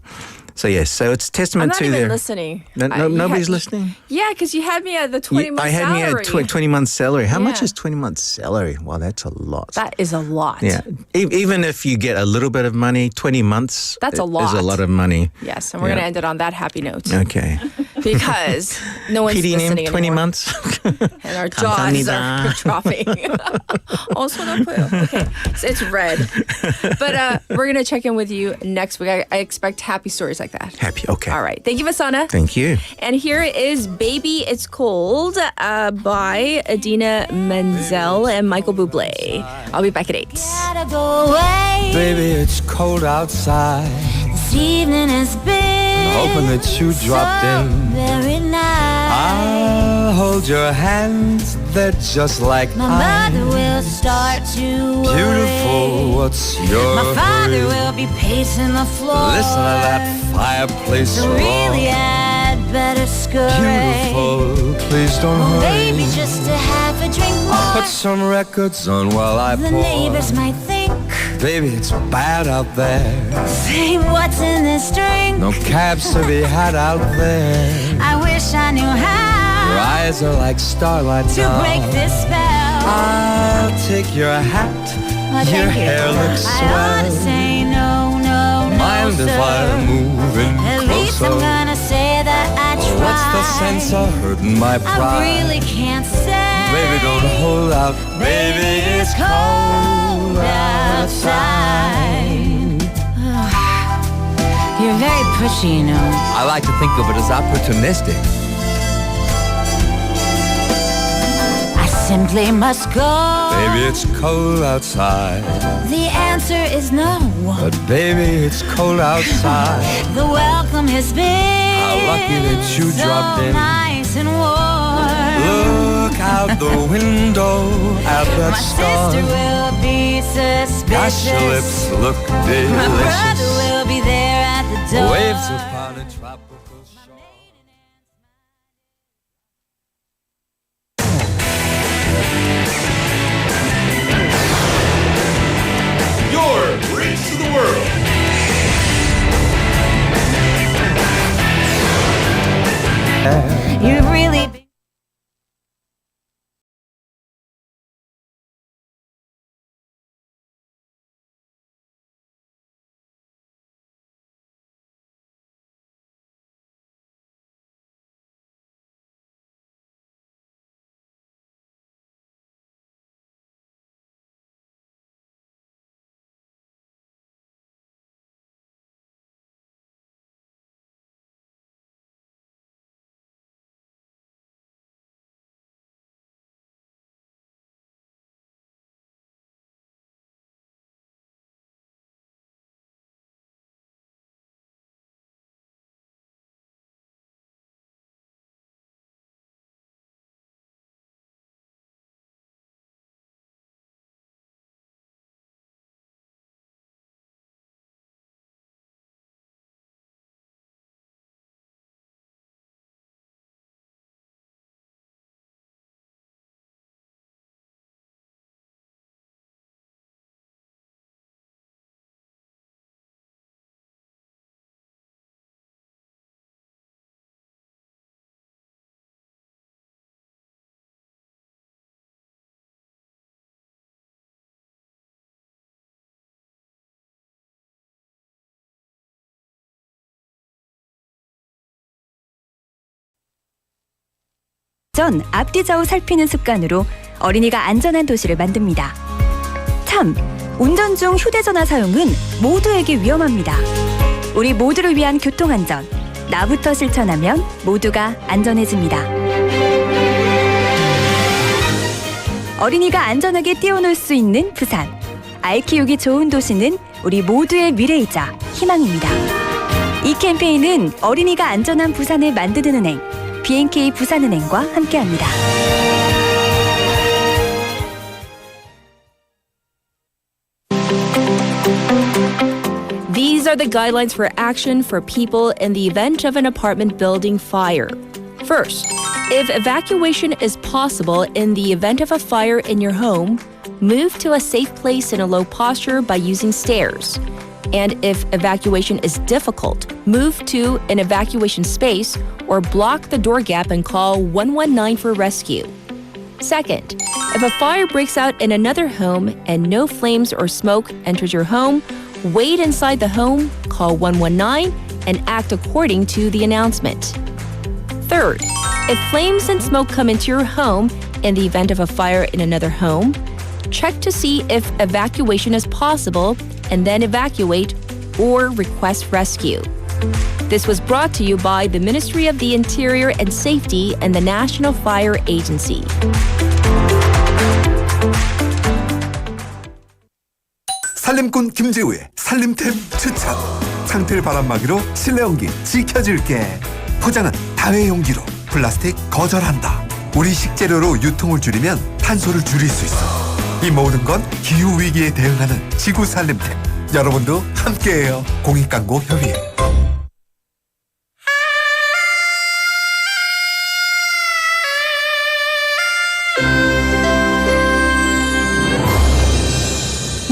So yes, so it's testament to their... I'm not even listening. Nobody's listening? Yeah, because you had me at the 20-month salary. I had me at 20 months salary. How much is 20 months salary? Wow, that's a lot. That is a lot. Yeah. Even if you get a little bit of money, 20 months that's a lot. Is a lot of money. Yes, and we're going to end it on that happy note. Okay. because no one's listening PD님 20 anymore. months. And our jaws are dropping. Oh, 손 아파요. Okay, so it's red. But we're going to check in with you next week. I expect happy stories like that. Happy, okay. All right. Thank you, Vasana. Thank you. And here is Baby It's Cold by Adina Menzel and Michael Bublé. I'll be back at 8. Baby, it's cold outside. This evening has been Hoping that you dropped in. very nice. I'll hold your hands, they're just like My ice. mother will start to worry. Beautiful, what's your My father hurry? will be pacing the floor. Listen to that fireplace So roar. really I'd better scurry. Beautiful, please don't Oh, hurry. baby, just to have a drink I'll more. put some records on while I The pour. neighbors might think, Baby, it's bad out there. say what's in this drink. No cabs to be had out there. I wish I knew Your how eyes are like starlight to now. break this spell. I'll take your hat. Oh, Your thank you. hair looks I ought to swell. say no, no, Mind no, if sir. I move in At least I'm closer? gonna say that I tried. What's the sense of hurting my I pride? really can't say. Baby, don't hold out. Baby, it's cold outside. You're very pushy, you know. I like to think of it as opportunistic. I simply must go. Baby, it's cold outside. The answer is no. But baby, it's cold outside. The welcome has been How lucky that you so dropped in. nice and warm. Look out the window at that My storm. sister will be suspicious. Gosh, your lips look My brother delicious. will be there at the door. Waves upon a tropical shore. Your bridge to the world. You've really been 전 앞뒤 좌우 살피는 습관으로 어린이가 안전한 도시를 만듭니다. 참, 운전 중 휴대전화 사용은 모두에게 위험합니다. 우리 모두를 위한 교통안전, 나부터 실천하면 모두가 안전해집니다. 어린이가 안전하게 뛰어놀 수 있는 부산. 아이 키우기 좋은 도시는 우리 모두의 미래이자 희망입니다. 이 캠페인은 어린이가 안전한 부산을 만드는 은행, B&K 부산은행과 함께합니다. These are the guidelines for action for people in the event of an apartment building fire. First, if evacuation is possible in the event of a fire in your home, move to a safe place in a low posture by using stairs. And if evacuation is difficult, move to an evacuation space or block the door gap and call 119 for rescue. Second, if a fire breaks out in another home and no flames or smoke enters your home, wait inside the home, call 119, and act according to the announcement. Third, if flames and smoke come into your home in the event of a fire in another home, check to see if evacuation is possible and then evacuate or request rescue. This was brought to you by the Ministry of the Interior and Safety and the National Fire Agency. 살림꾼 김재우의 살림템 추천. 창틀 바람막이로 실내 온기 지켜줄게. 포장은 다회용기로. 플라스틱 거절한다. 우리 식재료로 유통을 줄이면 탄소를 줄일 수 있어. 이 모든 건 기후위기에 대응하는 지구 살림템. 여러분도 함께해요. 공익광고협의회.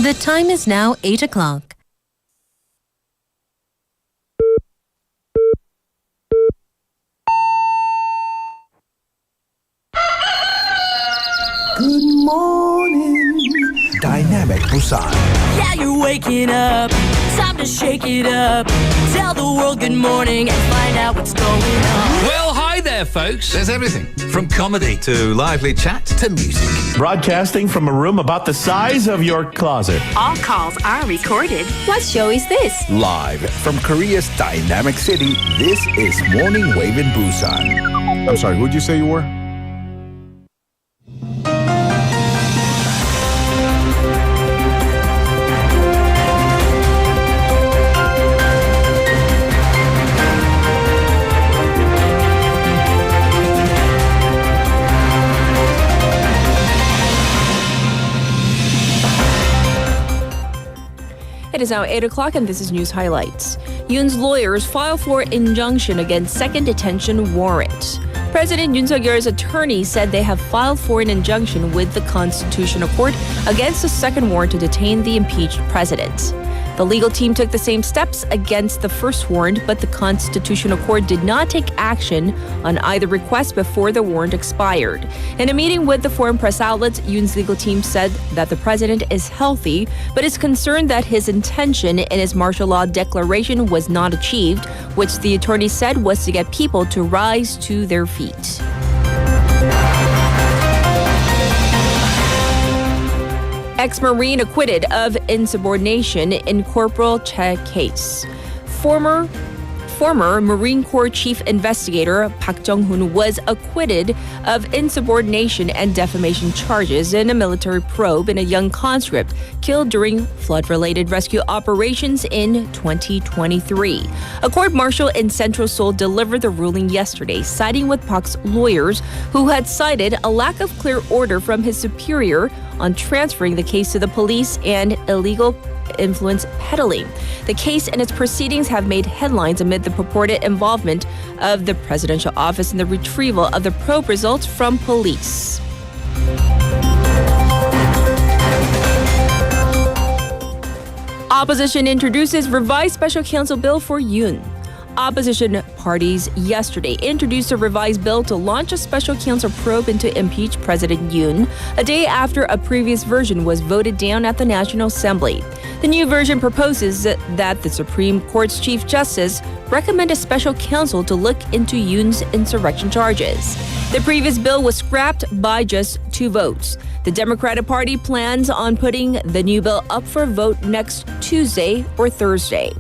The time is now 8 o'clock. Good morning, dynamic Busan. Yeah, you're waking up. Time to shake it up. Tell the world good morning and find out what's going on. Well, hi there, folks. There's everything from comedy to lively chat to music. Broadcasting from a room about the size of your closet. All calls are recorded. What show is this? Live from Korea's dynamic city, this is Morning Wave in Busan. I'm sorry, who'd you say you were? It is now 8 o'clock and this is news highlights. Yoon's lawyers file for injunction against second detention warrant. President Yoon Suk-yeol's attorney said they have filed for an injunction with the Constitutional Court against a second warrant to detain the impeached president. The legal team took the same steps against the first warrant, but the Constitutional Court did not take action on either request before the warrant expired. In a meeting with the foreign press outlets, Yoon's legal team said that the president is healthy, but is concerned that his intention in his martial law declaration was not achieved, which the attorney said was to get people to rise to their feet. Ex-Marine acquitted of insubordination in Corporal Che case. Former Marine Corps Chief Investigator Park Jung-hoon was acquitted of insubordination and defamation charges in a military probe in a young conscript killed during flood-related rescue operations in 2023. A court-martial in Central Seoul delivered the ruling yesterday, siding with Park's lawyers, who had cited a lack of clear order from his superior on transferring the case to the police and illegal influence peddling. The case and its proceedings have made headlines amid the purported involvement of the presidential office in the retrieval of the probe results from police. Opposition introduces revised special counsel bill for Yoon. Opposition parties yesterday introduced a revised bill to launch a special counsel probe into impeached President Yoon, a day after a previous version was voted down at the National Assembly. The new version proposes that the Supreme Court's Chief Justice recommend a special counsel to look into Yoon's insurrection charges. The previous bill was scrapped by just 2 votes. The Democratic Party plans on putting the new bill up for a vote next Tuesday or Thursday.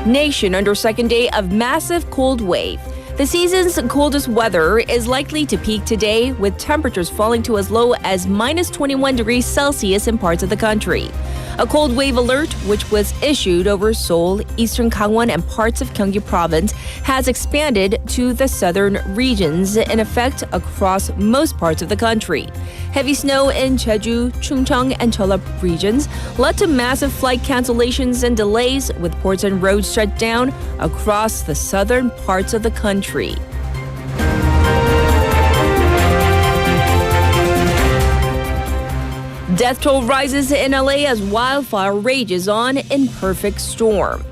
Nation under second day of massive cold wave. The season's coldest weather is likely to peak today, with temperatures falling to as low as minus 21 degrees Celsius in parts of the country. A cold wave alert, which was issued over Seoul, eastern Gangwon, and parts of Gyeonggi province, has expanded to the southern regions, in effect across most parts of the country. Heavy snow in Jeju, Chungcheong, and Jeollab regions led to massive flight cancellations and delays, with ports and roads shut down across the southern parts of the country. Death toll rises in LA as wildfire rages on in perfect storm.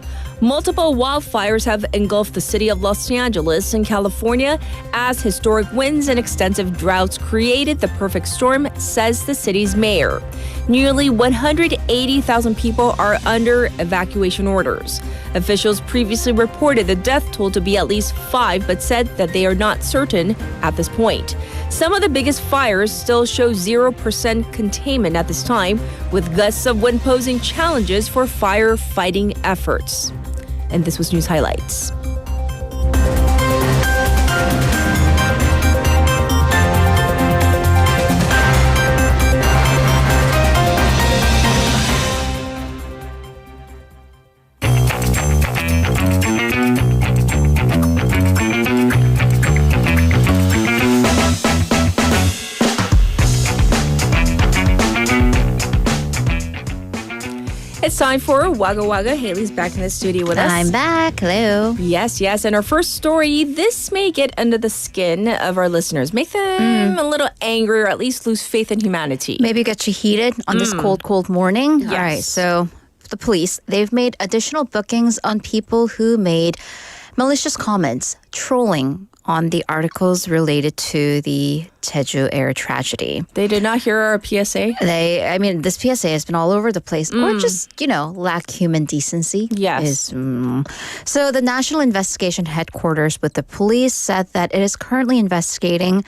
Multiple wildfires have engulfed the city of Los Angeles in California as historic winds and extensive droughts created the perfect storm, says the city's mayor. Nearly 180,000 people are under evacuation orders. Officials previously reported the death toll to be at least 5, but said that they are not certain at this point. Some of the biggest fires still show 0% containment at this time, with gusts of wind posing challenges for firefighting efforts. And this was News Highlights. It's time for Wagga Wagga. Haley's back in the studio with us. I'm back. Hello. Yes. And our first story, this may get under the skin of our listeners. Make them a little angry or at least lose faith in humanity. Maybe get you heated on this cold morning. Yes. All right, so the police, they've made additional bookings on people who made malicious comments, trolling on the articles related to the Jeju air tragedy. They did not hear our PSA? This PSA has been all over the place, or just, lack human decency. Yes. So the National Investigation Headquarters with the police said that it is currently investigating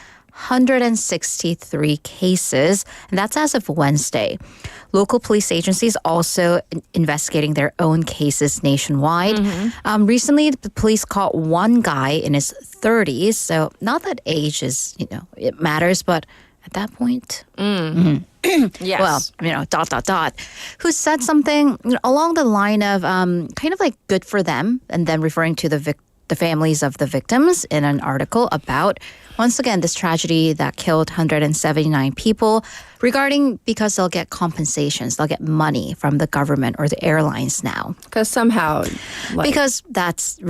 163 cases, and that's as of Wednesday. Local police agencies also investigating their own cases nationwide. Recently, the police caught one guy in his 30s, so not that age is, it matters, but at that point, yes. Well, ... who said something along the line of kind of like good for them, and then referring to the families of the victims in an article about, once again, this tragedy that killed 179 people, because they'll get compensations, they'll get money from the government or the airlines now. Because somehow... because that's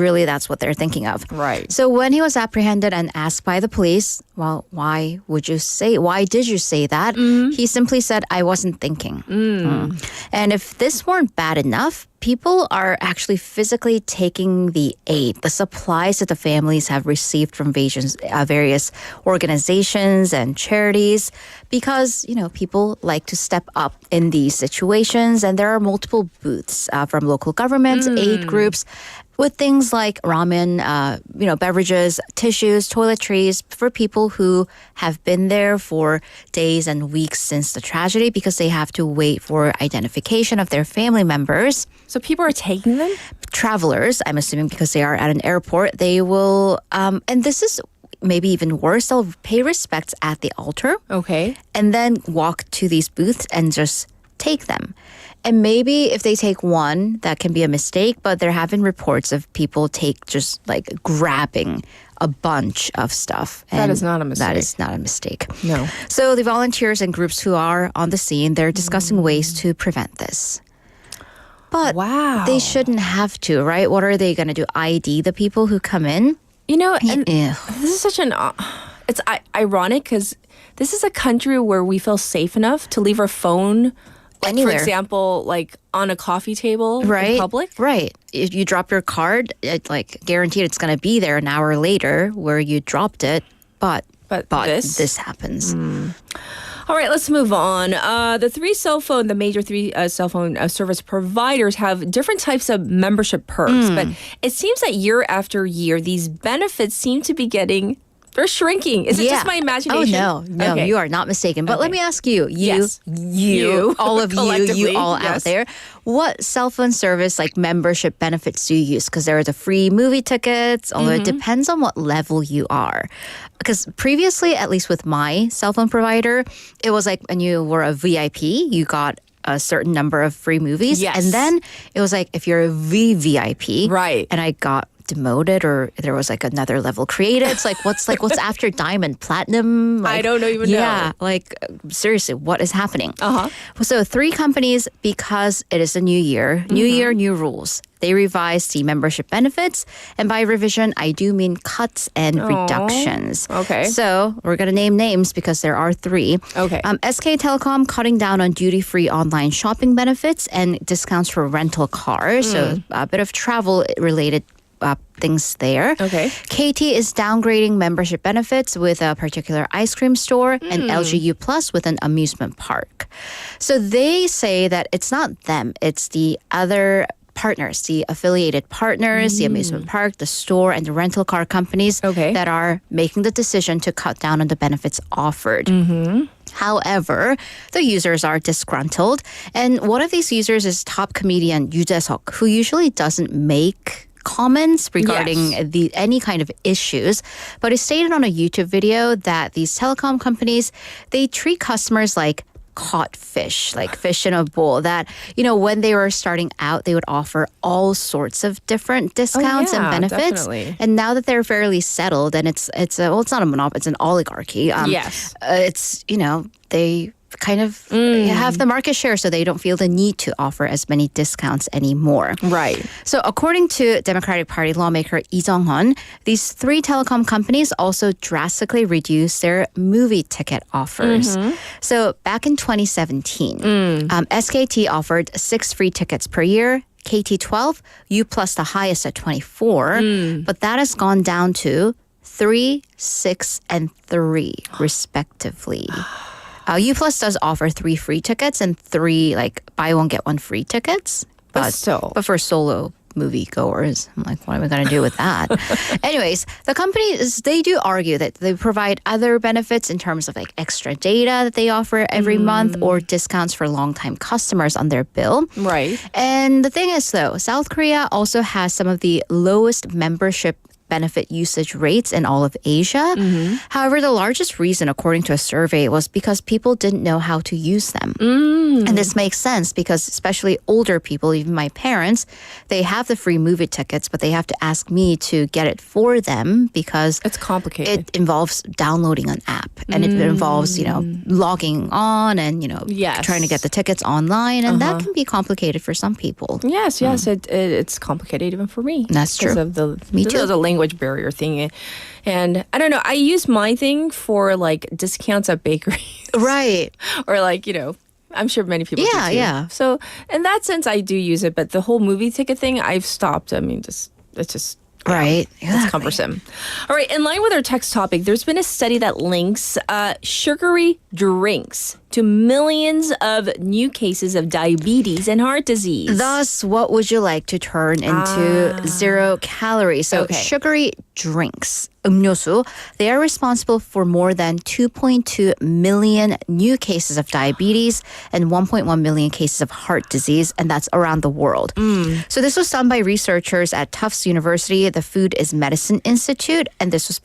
what they're thinking of. Right. So when he was apprehended and asked by the police, well, why did you say that? He simply said, I wasn't thinking. And if this weren't bad enough, people are actually physically taking the aid, the supplies that the families have received from various organizations and charities, because, people like to step up in these situations. And there are multiple booths from local governments, aid groups, with things like ramen, beverages, tissues, toiletries for people who have been there for days and weeks since the tragedy because they have to wait for identification of their family members. So people are taking them? Travelers, I'm assuming because they are at an airport, they will, and this is maybe even worse, they'll pay respects at the altar. Okay. And then walk to these booths and just take them. And maybe if they take one, that can be a mistake, but there have been reports of people just grabbing a bunch of stuff. That is not a mistake. That is not a mistake. No. So the volunteers and groups who are on the scene, they're discussing ways to prevent this. But they shouldn't have to, right? What are they going to do? ID the people who come in? This is such it's ironic because this is a country where we feel safe enough to leave our phone anywhere. For example, like on a coffee table in public. Right. If you drop your card, guaranteed it's going to be there an hour later where you dropped it. But this happens. All right, let's move on. The major three cell phone service providers have different types of membership perks, but it seems that year after year, these benefits seem to be they're shrinking. Is it just my imagination? Oh, no, okay. You are not mistaken. But let me ask you, all of you out there, what cell phone service membership benefits do you use? Because there are the free movie tickets, although it depends on what level you are. Because previously, at least with my cell phone provider, it was like when you were a VIP, you got a certain number of free movies. Yes. And then it was like if you're a VVIP, right, and I got demoted or there was like another level created. It's like what's after diamond, platinum? I don't even know. Yeah, like seriously, what is happening? So 3 companies, because it is a new year, new year, new rules. They revised the membership benefits. And by revision, I do mean cuts and reductions. Okay. So we're going to name names because there are 3. Okay. SK Telecom cutting down on duty-free online shopping benefits and discounts for rental cars. So a bit of travel-related things there. Okay. KT is downgrading membership benefits with a particular ice cream store and LGU Plus with an amusement park. So they say that it's not them, it's the other partners, the affiliated partners, the amusement park, the store, and the rental car companies that are making the decision to cut down on the benefits offered. However, the users are disgruntled. And one of these users is top comedian Yoo Jae-seok, who usually doesn't make comments regarding any kind of issues. But he stated on a YouTube video that these telecom companies, they treat customers like caught fish, like fish in a bowl, that, you know, when they were starting out, they would offer all sorts of different discounts and benefits. Definitely. And now that they're fairly settled and it's not a monopoly, it's an oligarchy. It's, you know, they kind of have the market share, so they don't feel the need to offer as many discounts anymore. Right. So according to Democratic Party lawmaker Lee Jung-hun, these 3 telecom companies also drastically reduced their movie ticket offers. So back in 2017, SKT offered 6 free tickets per year, KT 12, U Plus the highest at 24, but that has gone down to 3, 6, and 3 respectively. U Plus does offer 3 free tickets and 3 like buy one get one free tickets, but for solo moviegoers, I'm like, what am I going to do with that? Anyways, the companies, they do argue that they provide other benefits in terms of like extra data that they offer every month or discounts for longtime customers on their bill. Right. And the thing is though, South Korea also has some of the lowest membership benefit usage rates in all of Asia. However, the largest reason, according to a survey, was because people didn't know how to use them. And this makes sense because especially older people, even my parents, they have the free movie tickets, but they have to ask me to get it for them because it's complicated. It involves downloading an app and it involves, you know, logging on and, you know, trying to get the tickets online. And that can be complicated for some people. Yes, it's complicated even for me. That's true. Because of Me too. the language barrier thing. And I don't know, I use my thing for like discounts at bakeries. Right. Or like, you know, I'm sure many people do too. Yeah. So in that sense, I do use it. But the whole movie ticket thing, I've stopped. I mean, it's just... Right. It's cumbersome. All right. In line with our text topic, there's been a study that links sugary drinks to millions of new cases of diabetes and heart disease. Thus, what would you like to turn into 0 calories? So sugary drinks, 음료수, they are responsible for more than 2.2 million new cases of diabetes and 1.1 million cases of heart disease, and that's around the world. So this was done by researchers at Tufts University, the Food is Medicine Institute, and this was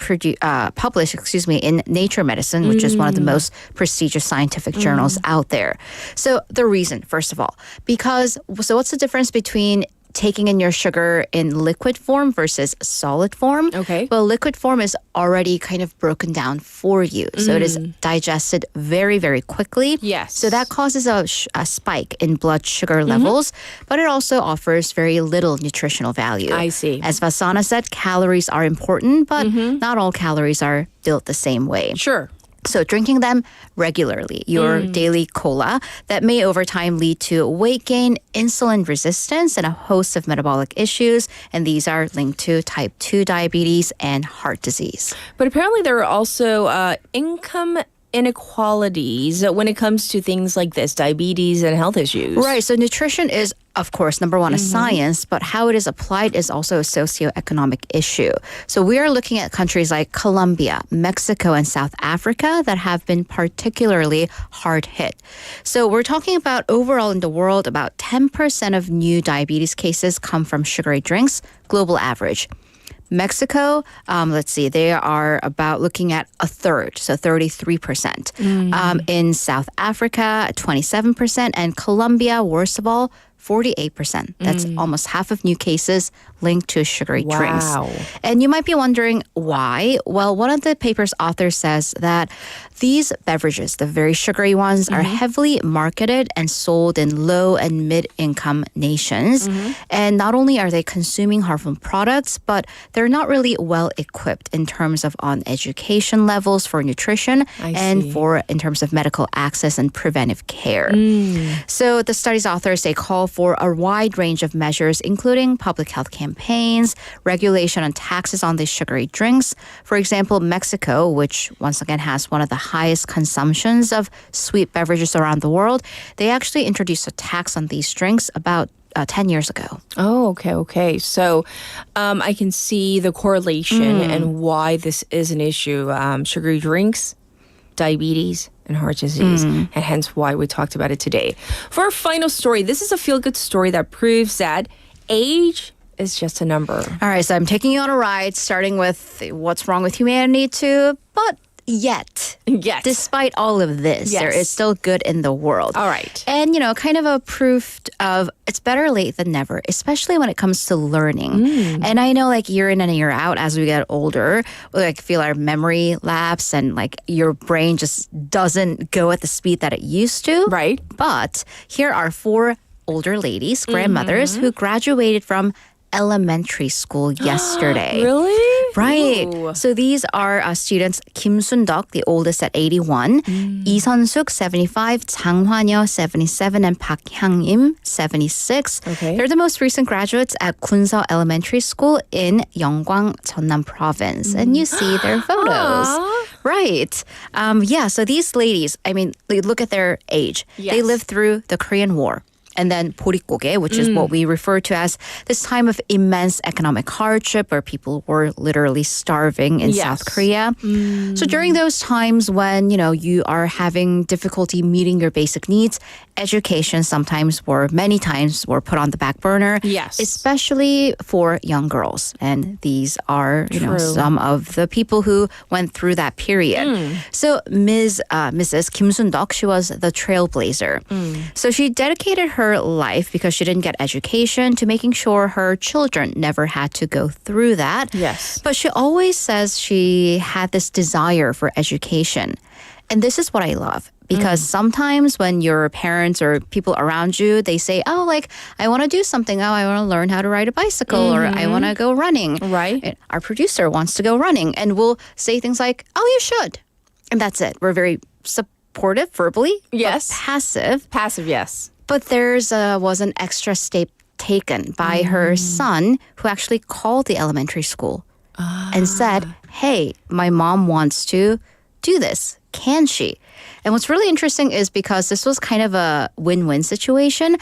published in Nature Medicine, which is one of the most prestigious scientific journals out there. So the reason, first of all, so what's the difference between taking in your sugar in liquid form versus solid form? Okay. Well, liquid form is already kind of broken down for you. So it is digested very, very quickly. Yes. So that causes a spike in blood sugar levels, but it also offers very little nutritional value. I see. As Vasana said, calories are important, but not all calories are built the same way. Sure. So drinking them regularly, your daily cola, that may over time lead to weight gain, insulin resistance, and a host of metabolic issues. And these are linked to type 2 diabetes and heart disease. But apparently there are also income inequalities when it comes to things like this, diabetes and health issues. Right. So nutrition is, of course, number one, a science, but how it is applied is also a socioeconomic issue. So we are looking at countries like Colombia, Mexico, and South Africa that have been particularly hard hit. So we're talking about overall in the world, about 10% of new diabetes cases come from sugary drinks, global average. Mexico, they are about looking at a third, so 33%. In South Africa, 27%, and Colombia, worst of all, 48%. That's almost half of new cases linked to sugary drinks. Wow. And you might be wondering why. Well, one of the paper's authors says that these beverages, the very sugary ones, are heavily marketed and sold in low and mid-income nations. And not only are they consuming harmful products, but they're not really well equipped in terms of on education levels for nutrition and for in terms of medical access and preventive care. So the study's authors, they call for a wide range of measures, including public health campaigns, regulation and taxes on these sugary drinks. For example, Mexico, which once again has one of the highest consumptions of sweet beverages around the world, they actually introduced a tax on these drinks about 10 years ago. Oh, okay. So I can see the correlation and why this is an issue. Sugary drinks, diabetes, and heart disease, and hence why we talked about it today. For our final story, this is a feel-good story that proves that age is just a number. All right, so I'm taking you on a ride, starting with what's wrong with humanity too, but yet, despite all of this, there is still good in the world. All right. And, kind of a proof of it's better late than never, especially when it comes to learning. And I know year in and year out, as we get older, we feel our memory lapse and your brain just doesn't go at the speed that it used to. Right. But here are 4 older ladies, grandmothers, who graduated from elementary school yesterday. Really? Right. Ooh. So these are students Kim Sun-deok, the oldest at 81, Lee Sun-suk, 75, Jang Hwan-yeol, 77, and Park Hyang-im, 76. Okay. They're the most recent graduates at Kunseo Elementary School in Yeonggwang, Jeonnam Province. And you see their photos. Right. So these ladies, look at their age. Yes. They lived through the Korean War. And then 보릿고개, which is what we refer to as this time of immense economic hardship where people were literally starving in South Korea. So during those times when, you are having difficulty meeting your basic needs, education many times were put on the back burner. Yes. Especially for young girls. And these are, some of the people who went through that period. So Mrs. Kim Sun-deok, she was the trailblazer. So she dedicated her life, because she didn't get education, to making sure her children never had to go through that. Yes. But she always says she had this desire for education. And this is what I love. Because sometimes when your parents or people around you, they say, I want to do something. I want to learn how to ride a bicycle, or I want to go running. Right. And our producer wants to go running. And we'll say things like, you should. And that's it. We're very supportive verbally. Yes. Passive. Passive, yes. But was an extra step taken by her son, who actually called the elementary school and said, hey, my mom wants to do this. Can she? And what's really interesting is because this was kind of a win-win situation.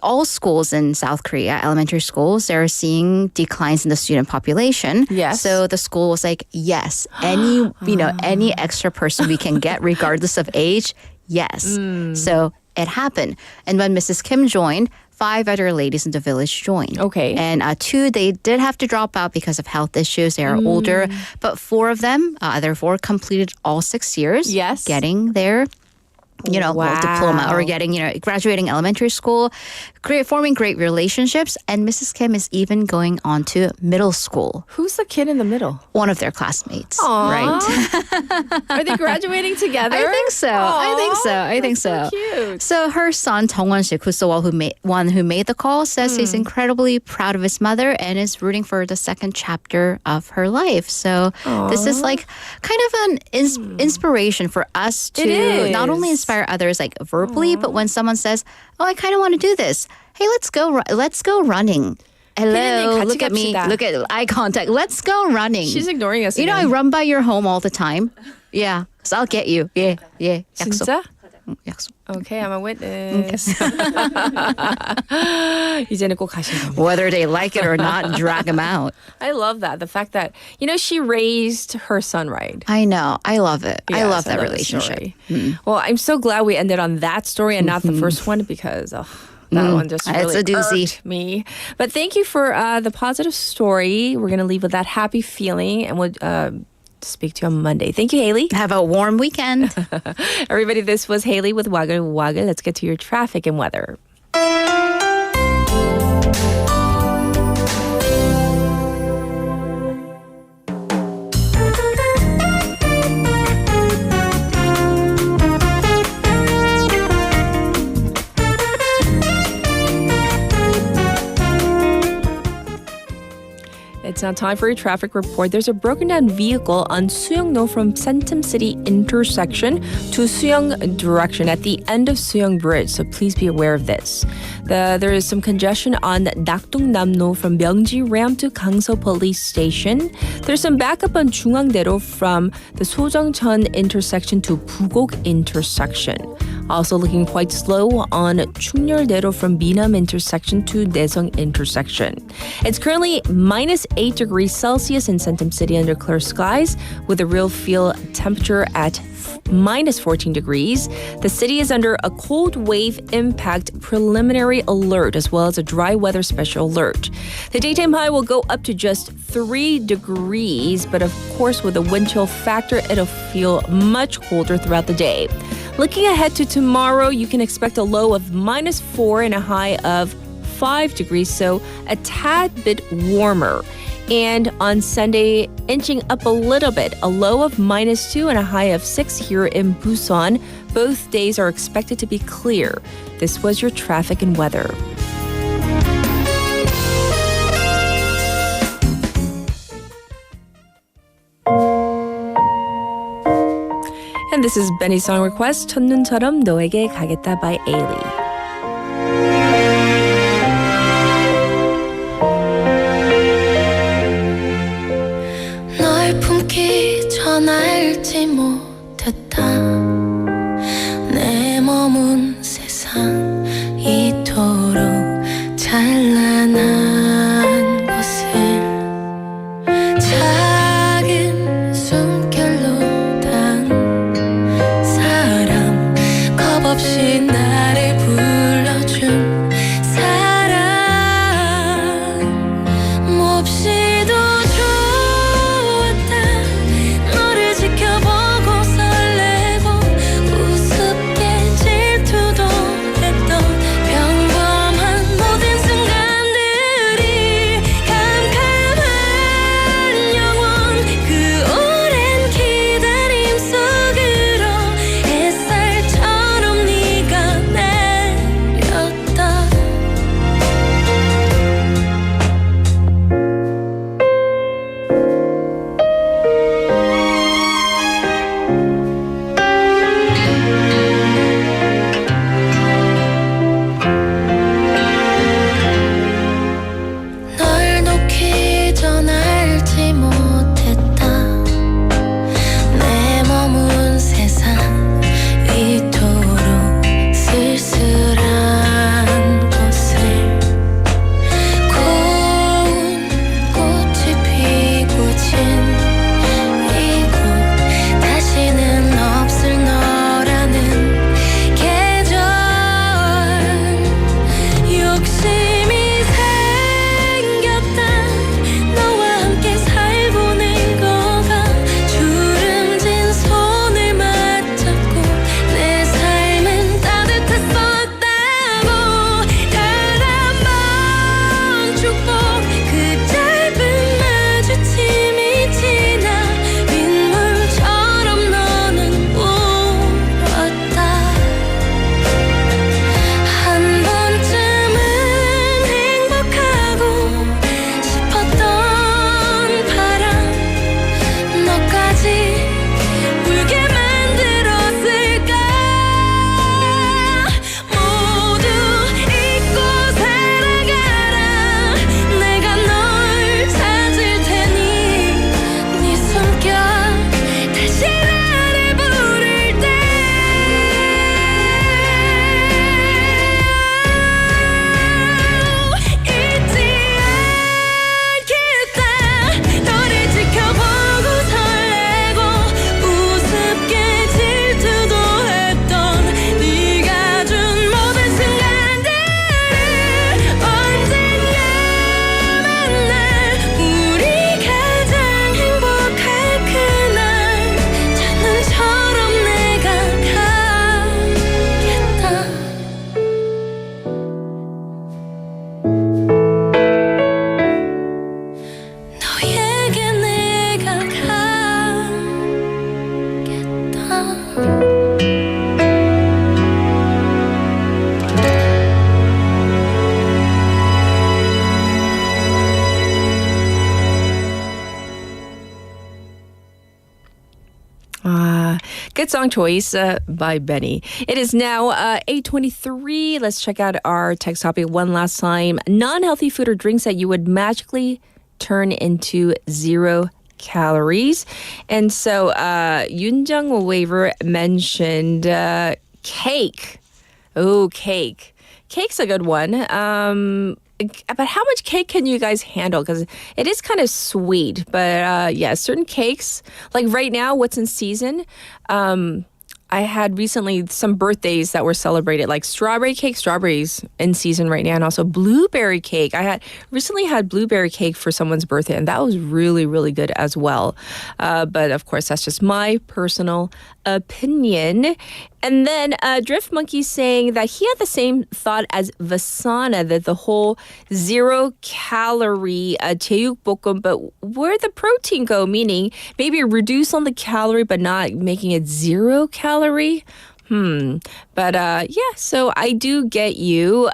All schools in South Korea, elementary schools, they're seeing declines in the student population. Yes. So the school was like, yes, any extra person we can get regardless of age, yes. So it happened. And when Mrs. Kim joined, 5 other ladies in the village joined. Okay. And 2, they did have to drop out because of health issues. They are older. But 4 of them, therefore, completed all 6 years. Yes. Getting their diploma, or getting, graduating elementary school, forming great relationships. And Mrs. Kim is even going on to middle school. Who's the kid in the middle? One of their classmates. Aww. Right. Are they graduating together? I think so. I think so. Cute. So her son, Jung Won-sik, who's the one who made the call, says he's incredibly proud of his mother and is rooting for the second chapter of her life. So this is kind of an inspiration for us to not only inspire others verbally, but when someone says, I kind of want to do this. Hey, let's go running. Hello, look at me. Look at eye contact. Let's go running. She's ignoring us. I run by your home all the time. Yeah, so I'll get you. Yeah. 약속. 진짜? 약속. Okay, I'm a witness. 이제는 꼭 가시는 Whether they like it or not, drag them out. I love that. The fact that, she raised her son right. I know. I love it. Yes, I love that relationship. Well, I'm so glad we ended on that story and not the first one, because that one just really it's a doozy. irked me. But thank you for the positive story. We're going to leave with that happy feeling, and we'll speak to you on Monday. Thank you, Haley. Have a warm weekend. Everybody, this was Haley with Wagelwaggel. Let's get to your traffic and weather. It's now time for a traffic report. There's a broken down vehicle on Suyeong-no from Centum City intersection to Suyeong direction at the end of Suyeong Bridge, so please be aware of this. There is some congestion on Nakdong-namno from Myeongji Ramp to Gangso Police Station. There's some backup on Jungangdaero from the Sojongcheon intersection to Bugok intersection. Also looking quite slow on Chungnyeoldaero from Minam intersection to Daesung intersection. It's currently minus 8 degrees Celsius in Centum City under clear skies with a real feel temperature at minus 14 degrees. The city is under a cold wave impact preliminary alert as well as a dry weather special alert. The daytime high will go up to just 3 degrees, but of course with the wind chill factor, it'll feel much colder throughout the day. Looking ahead to tomorrow, you can expect a low of minus 4 and a high of 5 degrees, so a tad bit warmer. And on Sunday, inching up a little bit, a low of minus 2 and a high of 6 here in Busan. Both days are expected to be clear. This was your traffic and weather. And this is Benny's song request, 첫눈처럼 너에게 가겠다 by Ailey. 품기 전 알지 못했다 내 머문 세상 이토록 찬란한 것을 작은 숨결로 단 사람 겁없이 나를 불러준 사람 몹시도 평범한 모든 순간 Good song choice by Benny. It is now 8:23. Let's check out our text topic one last time. Non-healthy food or drinks that you would magically turn into 0 calories. And so Yoon Jung Waver mentioned cake. Oh, cake. Cake's a good one. But how much cake can you guys handle? Because it is kind of sweet. But yeah, certain cakes, like right now, what's in season? I had recently some birthdays that were celebrated, like strawberry cake, strawberries in season right now, and also blueberry cake. I had recently had blueberry cake for someone's birthday, and that was really, really good as well. But of course, that's just my personal opinion. And then Drift Monkey saying that he had the same thought as Vasana, that the whole 0 calorie 제육볶음, but where'd the protein go? Meaning maybe reduce on the calorie, but not making it 0 calorie. But yeah, so I do get you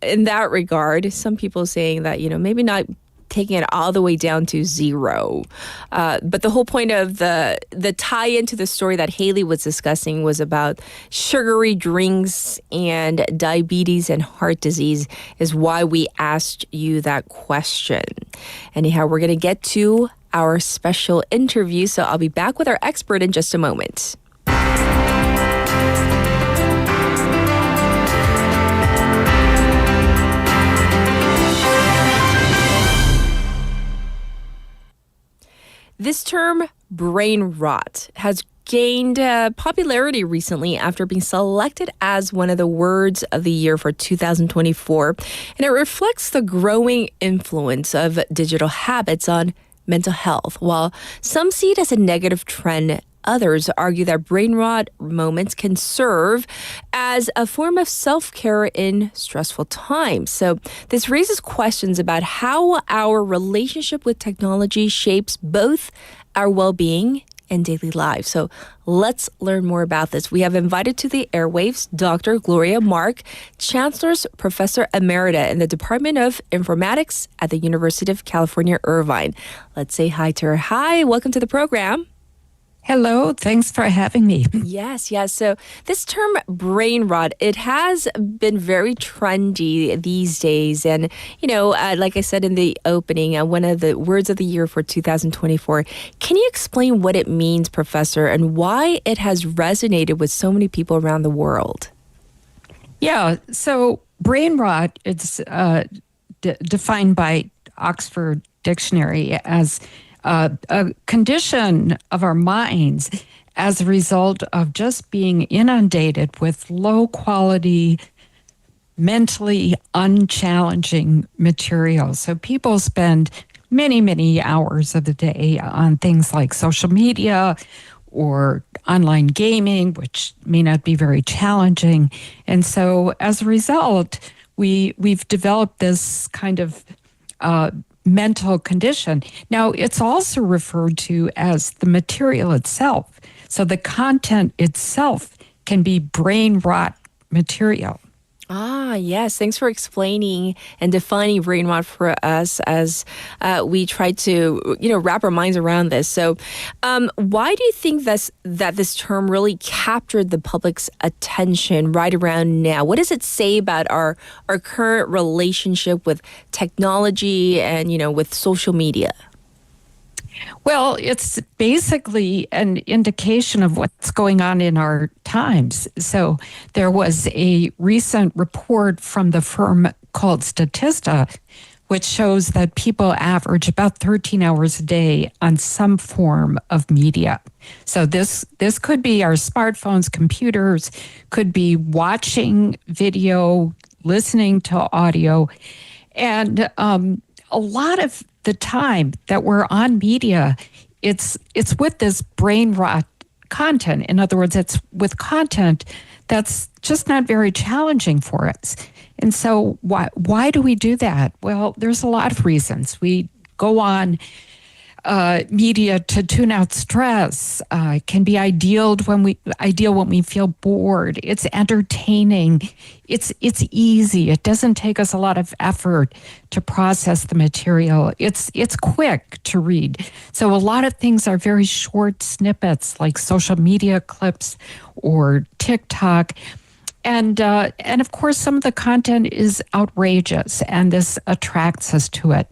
in that regard. Some people saying that, maybe not taking it all the way down to 0. But the whole point of the tie into the story that Haley was discussing was about sugary drinks and diabetes and heart disease is why we asked you that question. Anyhow, we're going to get to our special interview, so I'll be back with our expert in just a moment. This term, brain rot, has gained popularity recently after being selected as one of the words of the year for 2024. And it reflects the growing influence of digital habits on mental health. While some see it as a negative trend, others argue that brain rot moments can serve as a form of self-care in stressful times. So this raises questions about how our relationship with technology shapes both our well-being and daily lives. So let's learn more about this. We have invited to the airwaves Dr. Gloria Mark, Chancellor's Professor Emerita in the Department of Informatics at the University of California, Irvine. Let's say hi to her. Hi, welcome to the program. Hello, thanks for having me. Yes. So this term brain rot, it has been very trendy these days. And, like I said in the opening, one of the words of the year for 2024. Can you explain what it means, Professor, and why it has resonated with so many people around the world? Yeah, so brain rot is defined by Oxford Dictionary as a condition of our minds as a result of just being inundated with low quality, mentally unchallenging material. So people spend many, many hours of the day on things like social media or online gaming, which may not be very challenging. And so as a result, we've developed this kind of mental condition. Now, it's also referred to as the material itself. So the content itself can be brain rot material. Ah, yes. Thanks for explaining and defining brain rot for us as we try to, wrap our minds around this. So why do you think that this term really captured the public's attention right around now? What does it say about our current relationship with technology and, with social media? Well, it's basically an indication of what's going on in our times. So there was a recent report from the firm called Statista, which shows that people average about 13 hours a day on some form of media. So this could be our smartphones, computers, could be watching video, listening to audio. And a lot of the time that we're on media, it's with this brain rot content. In other words, it's with content that's just not very challenging for us. And so why do we do that? Well, there's a lot of reasons. We go on media to tune out stress. It can be ideal when we feel bored. It's entertaining. It's easy. It doesn't take us a lot of effort to process the material. It's quick to read. So a lot of things are very short snippets, like social media clips or TikTok. And of course, some of the content is outrageous, and this attracts us to it.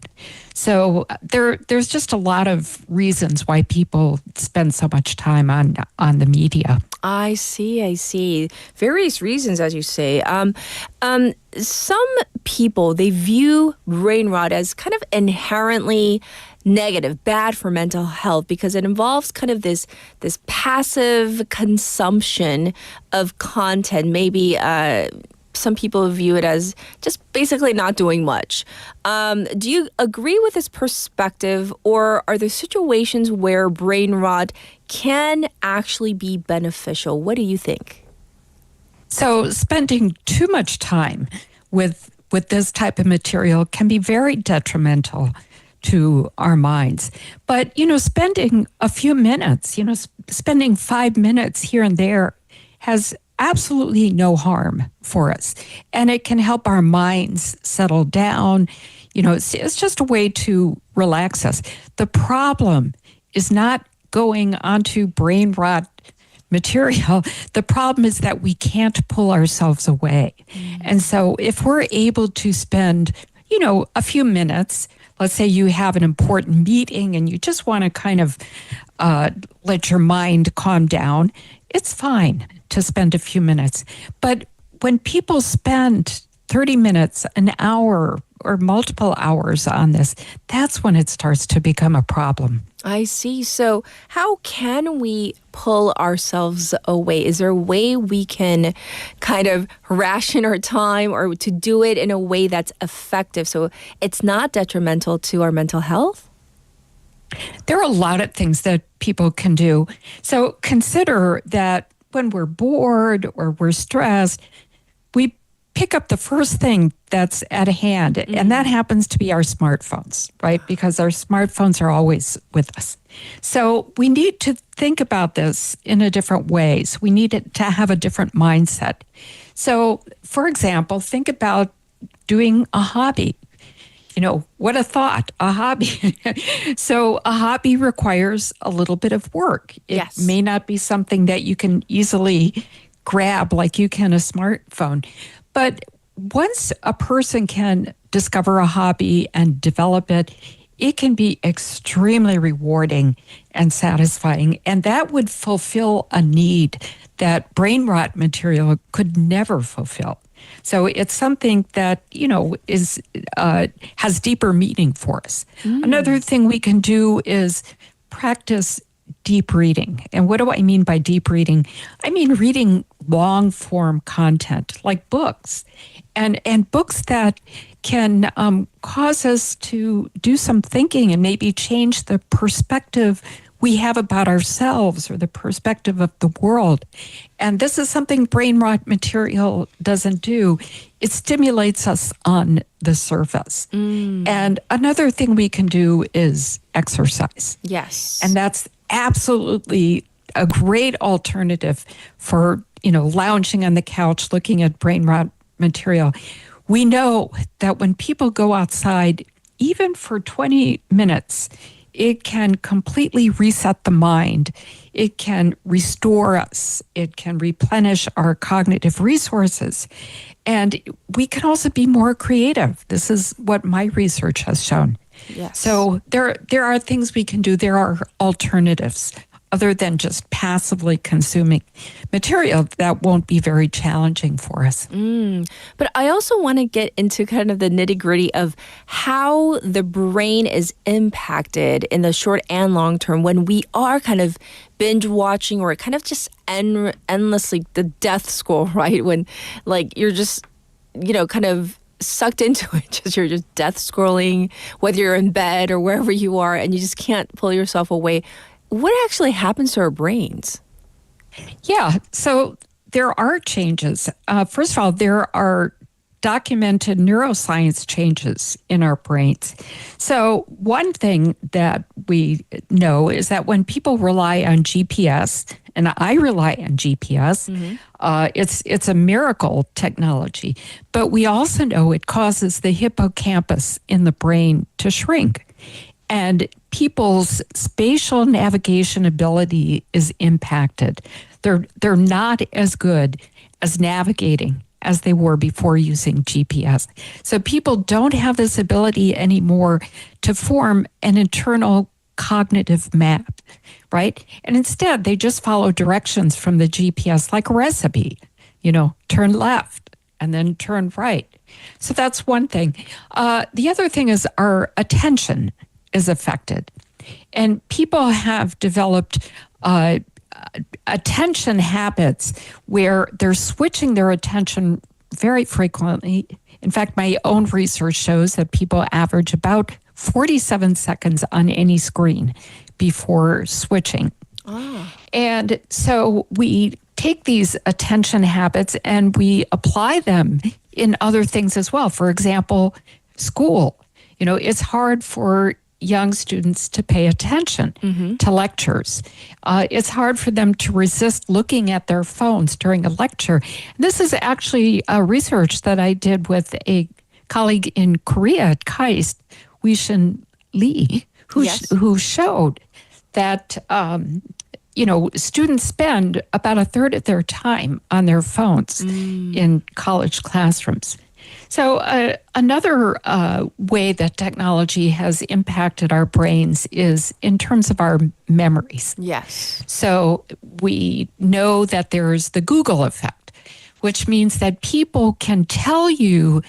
So there's just a lot of reasons why people spend so much time on the media. I see. Various reasons, as you say. Some people, they view brain rot as kind of inherently negative, bad for mental health, because it involves kind of this passive consumption of content. Maybe some people view it as just basically not doing much. Do you agree with this perspective, or are there situations where brain rot can actually be beneficial? What do you think? So spending too much time with this type of material can be very detrimental to our minds. But, spending a few minutes, spending 5 minutes here and there has absolutely no harm for us. And it can help our minds settle down. It's just a way to relax us. The problem is not going onto brain rot material. The problem is that we can't pull ourselves away. And so if we're able to spend, a few minutes, let's say you have an important meeting and you just want to kind of let your mind calm down, it's fine to spend a few minutes. But when people spend 30 minutes, an hour, or multiple hours on this, that's when it starts to become a problem. I see. So how can we pull ourselves away? Is there a way we can kind of ration our time, or to do it in a way that's effective so it's not detrimental to our mental health? There are a lot of things that people can do. So consider that when we're bored or we're stressed, we pick up the first thing that's at hand, and that happens to be our smartphones, right? Because our smartphones are always with us. So we need to think about this in a different way. So we need to have a different mindset. So, for example, think about doing a hobby. What a thought, a hobby. So a hobby requires a little bit of work. It may not be something that you can easily grab like you can a smartphone. But once a person can discover a hobby and develop it, it can be extremely rewarding and satisfying. And that would fulfill a need that brain rot material could never fulfill. So it's something that, is has deeper meaning for us. Another thing we can do is practice deep reading. And what do I mean by deep reading? I mean reading long form content like books, and books that can cause us to do some thinking and maybe change the perspective we have about ourselves or the perspective of the world. And this is something brain rot material doesn't do. It stimulates us on the surface. And another thing we can do is exercise. Yes. And that's absolutely a great alternative for, lounging on the couch, looking at brain rot material. We know that when people go outside, even for 20 minutes, it can completely reset the mind. It can restore us. It can replenish our cognitive resources. And we can also be more creative. This is what my research has shown. Yes. So there are things we can do. There are alternatives other than just passively consuming material that won't be very challenging for us. But I also want to get into kind of the nitty-gritty of how the brain is impacted in the short and long term when we are kind of binge watching or kind of just endlessly the death scroll, right? When you're just, kind of sucked into it. You're just death scrolling, whether you're in bed or wherever you are, and you just can't pull yourself away. What actually happens to our brains? Yeah, so there are changes. First of all, there are documented neuroscience changes in our brains. So one thing that we know is that when people rely on GPS, and I rely on GPS, it's a miracle technology, but we also know it causes the hippocampus in the brain to shrink. And people's spatial navigation ability is impacted. They're not as good as navigating as they were before using GPS. So people don't have this ability anymore to form an internal cognitive map, right? And instead, they just follow directions from the GPS like a recipe, turn left and then turn right. So that's one thing. The other thing is our attention is affected. And people have developed attention habits where they're switching their attention very frequently. In fact, my own research shows that people average about 47 seconds on any screen before switching. And so we take these attention habits and we apply them in other things as well. For example, school. It's hard for young students to pay attention to lectures. It's hard for them to resist looking at their phones during a lecture. This is actually research that I did with a colleague in Korea at KAIST, Wishin Lee, who showed that students spend about a third of their time on their phones in college classrooms. So another way that technology has impacted our brains is in terms of our memories. Yes. So we know that there's the Google effect, which means that people can tell you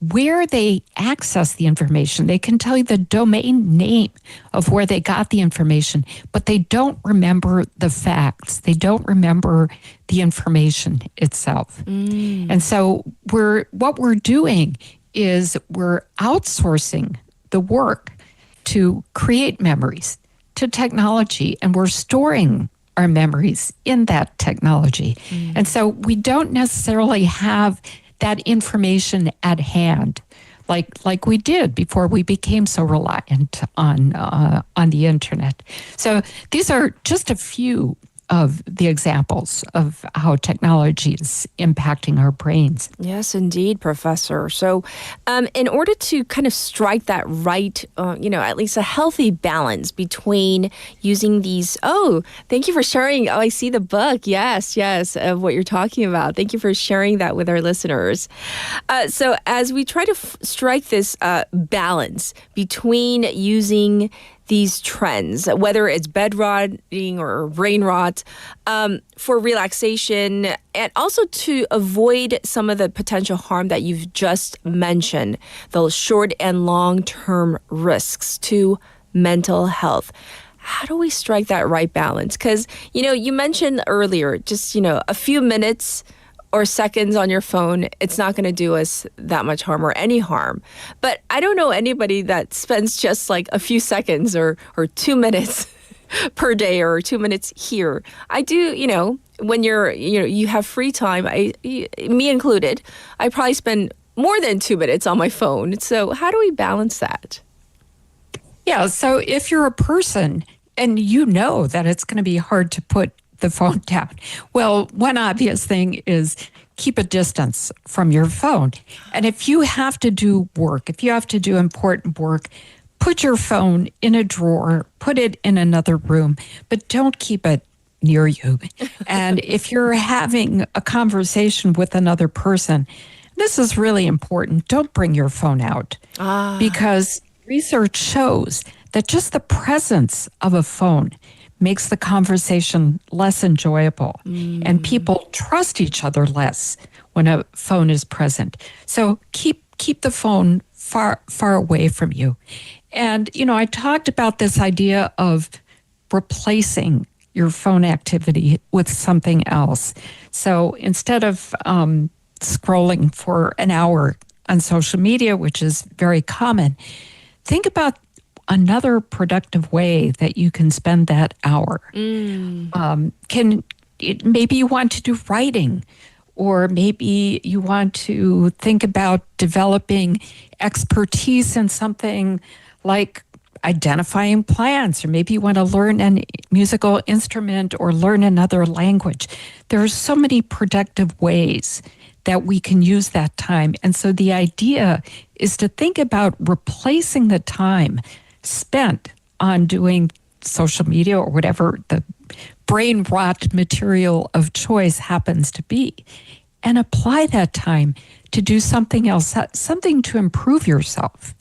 where they access the information. They can tell you the domain name of where they got the information, but they don't remember the facts. They don't remember the information itself. And so what we're doing is we're outsourcing the work to create memories to technology, and we're storing our memories in that technology. And so we don't necessarily have that information at hand, like we did before we became so reliant on the internet. So these are just a few of the examples of how technology is impacting our brains. Yes, indeed, Professor. So in order to kind of strike that right, at least a healthy balance between using these, thank you for sharing. I see the book. Yes, of what you're talking about. Thank you for sharing that with our listeners. So as we try to strike this balance between using these trends, whether it's bed rotting or brain rot, for relaxation, and also to avoid some of the potential harm that you've just mentioned, those short and long-term risks to mental health. How do we strike that right balance? Because, you mentioned earlier, just, a few minutes or seconds on your phone, it's not going to do us that much harm or any harm. But I don't know anybody that spends just like a few seconds or 2 minutes per day or 2 minutes here. I do, when you have free time, me included, I probably spend more than 2 minutes on my phone. So how do we balance that? Yeah, so if you're a person and you know that it's going to be hard to put the phone down. Well, one obvious thing is keep a distance from your phone. And if you have to do work, if you have to do important work, put your phone in a drawer, put it in another room, but don't keep it near you. And if you're having a conversation with another person, this is really important. Don't bring your phone out because research shows that just the presence of a phone makes the conversation less enjoyable, and people trust each other less when a phone is present. So keep the phone far away from you. And I talked about this idea of replacing your phone activity with something else. So instead of scrolling for an hour on social media, which is very common, think about another productive way that you can spend that hour. Maybe you want to do writing or maybe you want to think about developing expertise in something like identifying plants, or maybe you want to learn a musical instrument or learn another language. There are so many productive ways that we can use that time. And so the idea is to think about replacing the time spent on doing social media or whatever the brain rot material of choice happens to be, and apply that time to do something else, something to improve yourself.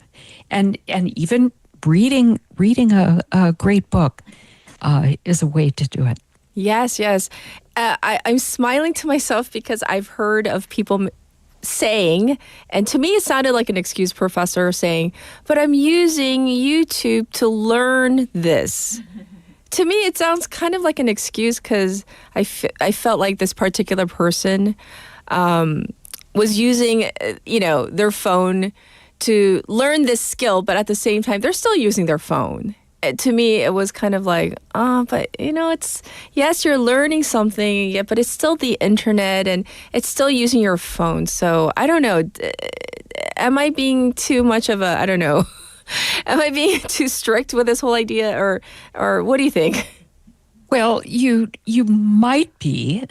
And even reading a great book is a way to do it. Yes, yes. I'm smiling to myself because I've heard of people saying, and to me it sounded like an excuse professor saying, but I'm using YouTube to learn this. To me, it sounds kind of like an excuse because I felt like this particular person was using, their phone to learn this skill, but at the same time, they're still using their phone. To me, it was kind of like, but it's, yes, you're learning something, yeah, but it's still the internet and it's still using your phone. So I don't know. Am I being too much of I don't know. Am I being too strict with this whole idea or what do you think? Well, you might be,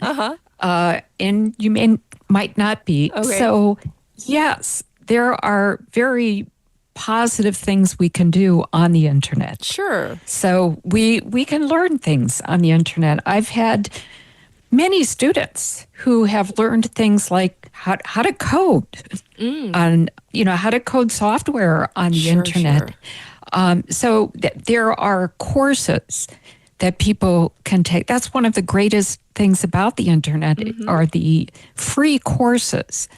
and you might not be. Okay. So yes, there are very positive things we can do on the internet. Sure. So we can learn things on the internet. I've had many students who have learned things like how to code on, how to code software on the internet. Sure. So there are courses that people can take. That's one of the greatest things about the internet are the free courses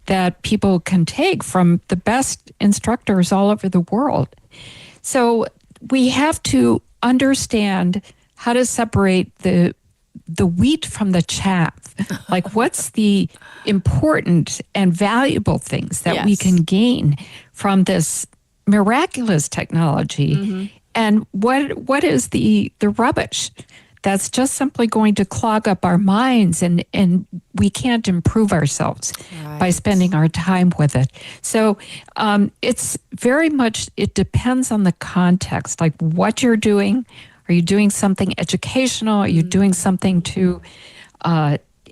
that people can take from the best instructors all over the world. So we have to understand how to separate the wheat from the chaff. Like, what's the important and valuable things that we can gain from this miraculous technology, and what is the rubbish that's just simply going to clog up our minds, and we can't improve ourselves by spending our time with it. So it's very much, it depends on the context, like what you're doing. Are you doing something educational? Are you doing something to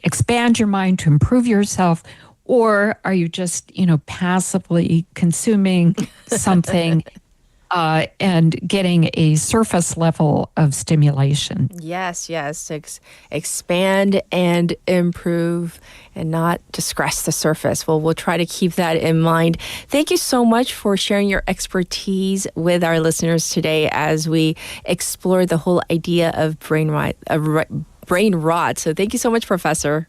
expand your mind, to improve yourself? Or are you just, passively consuming something and getting a surface level of stimulation? Yes. Expand and improve and not just scratch the surface. Well, we'll try to keep that in mind. Thank you so much for sharing your expertise with our listeners today as we explore the whole idea of brain rot. So thank you so much, Professor.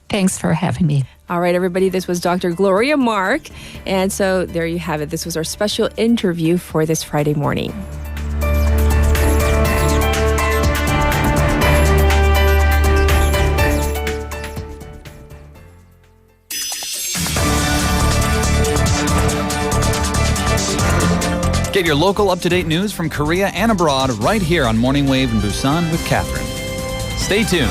Thanks for having me. All right, everybody, this was Dr. Gloria Mark. And so there you have it. This was our special interview for this Friday morning. Get your local up-to-date news from Korea and abroad right here on Morning Wave in Busan with Catherine. Stay tuned.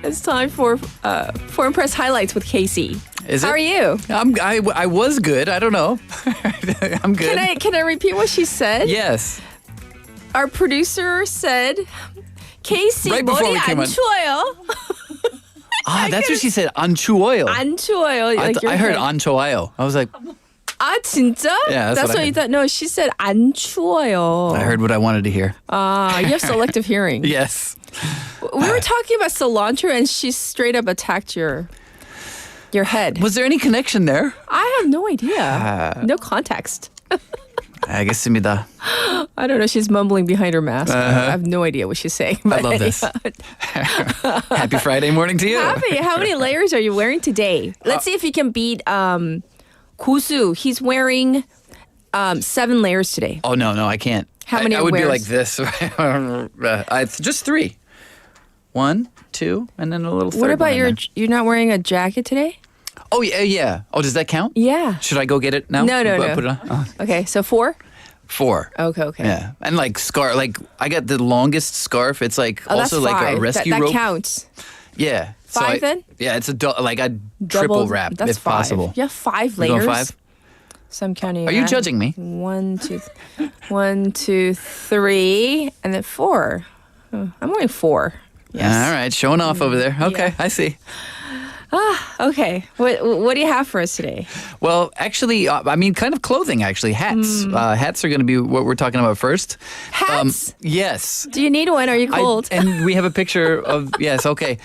It's time for Foreign Press Highlights with Casey. How are you? I was good. I don't know. I'm good. Can I repeat what she said? Yes. Our producer said, Casey, right before 머리 we came 안 on. 추워요? That's what she said. 안 추워요. 안 추워요. I heard 안 좋아요. I was like, 진짜? Yeah, that's what I you heard. thought. No, she said 안 추워요. I heard what I wanted to hear. You have selective hearing. Yes. We were talking about cilantro, and she straight up attacked your head. Was there any connection there? I have no idea. No context. 알겠습니다. I don't know. She's mumbling behind her mask. I have no idea what she's saying. I love this. Happy Friday morning to you. Happy. How many layers are you wearing today? Let's see if you can beat 고수, he's wearing 7 layers today. Oh, no, I can't. How many I would be wears? like this. Just 3. 1, 2, and then a little third What about one in you're not wearing a jacket today? there. Oh, yeah. Oh, does that count? Yeah. Should I go get it now? No. Put it on? Oh. Okay, so 4? 4. Okay. Yeah. And like scarf, like I got the longest scarf. It's like also that's like 5. a rescue that rope. counts. Yeah. 5 then? Yeah, it's like a triple wrap That's if 5. possible. You have 5 We're layers. going 5? So I'm counting. Are you judging me? 1, 2, 3, and then 4. Oh, I'm wearing 4. Yes. All right, showing off over there. Okay, Yeah. I see. Okay. What do you have for us today? Well, actually, kind of clothing, actually. Hats. Hats are going to be what we're talking about first. Hats? Yes. Do you need one? Are you cold? And we have a picture of, yes, okay.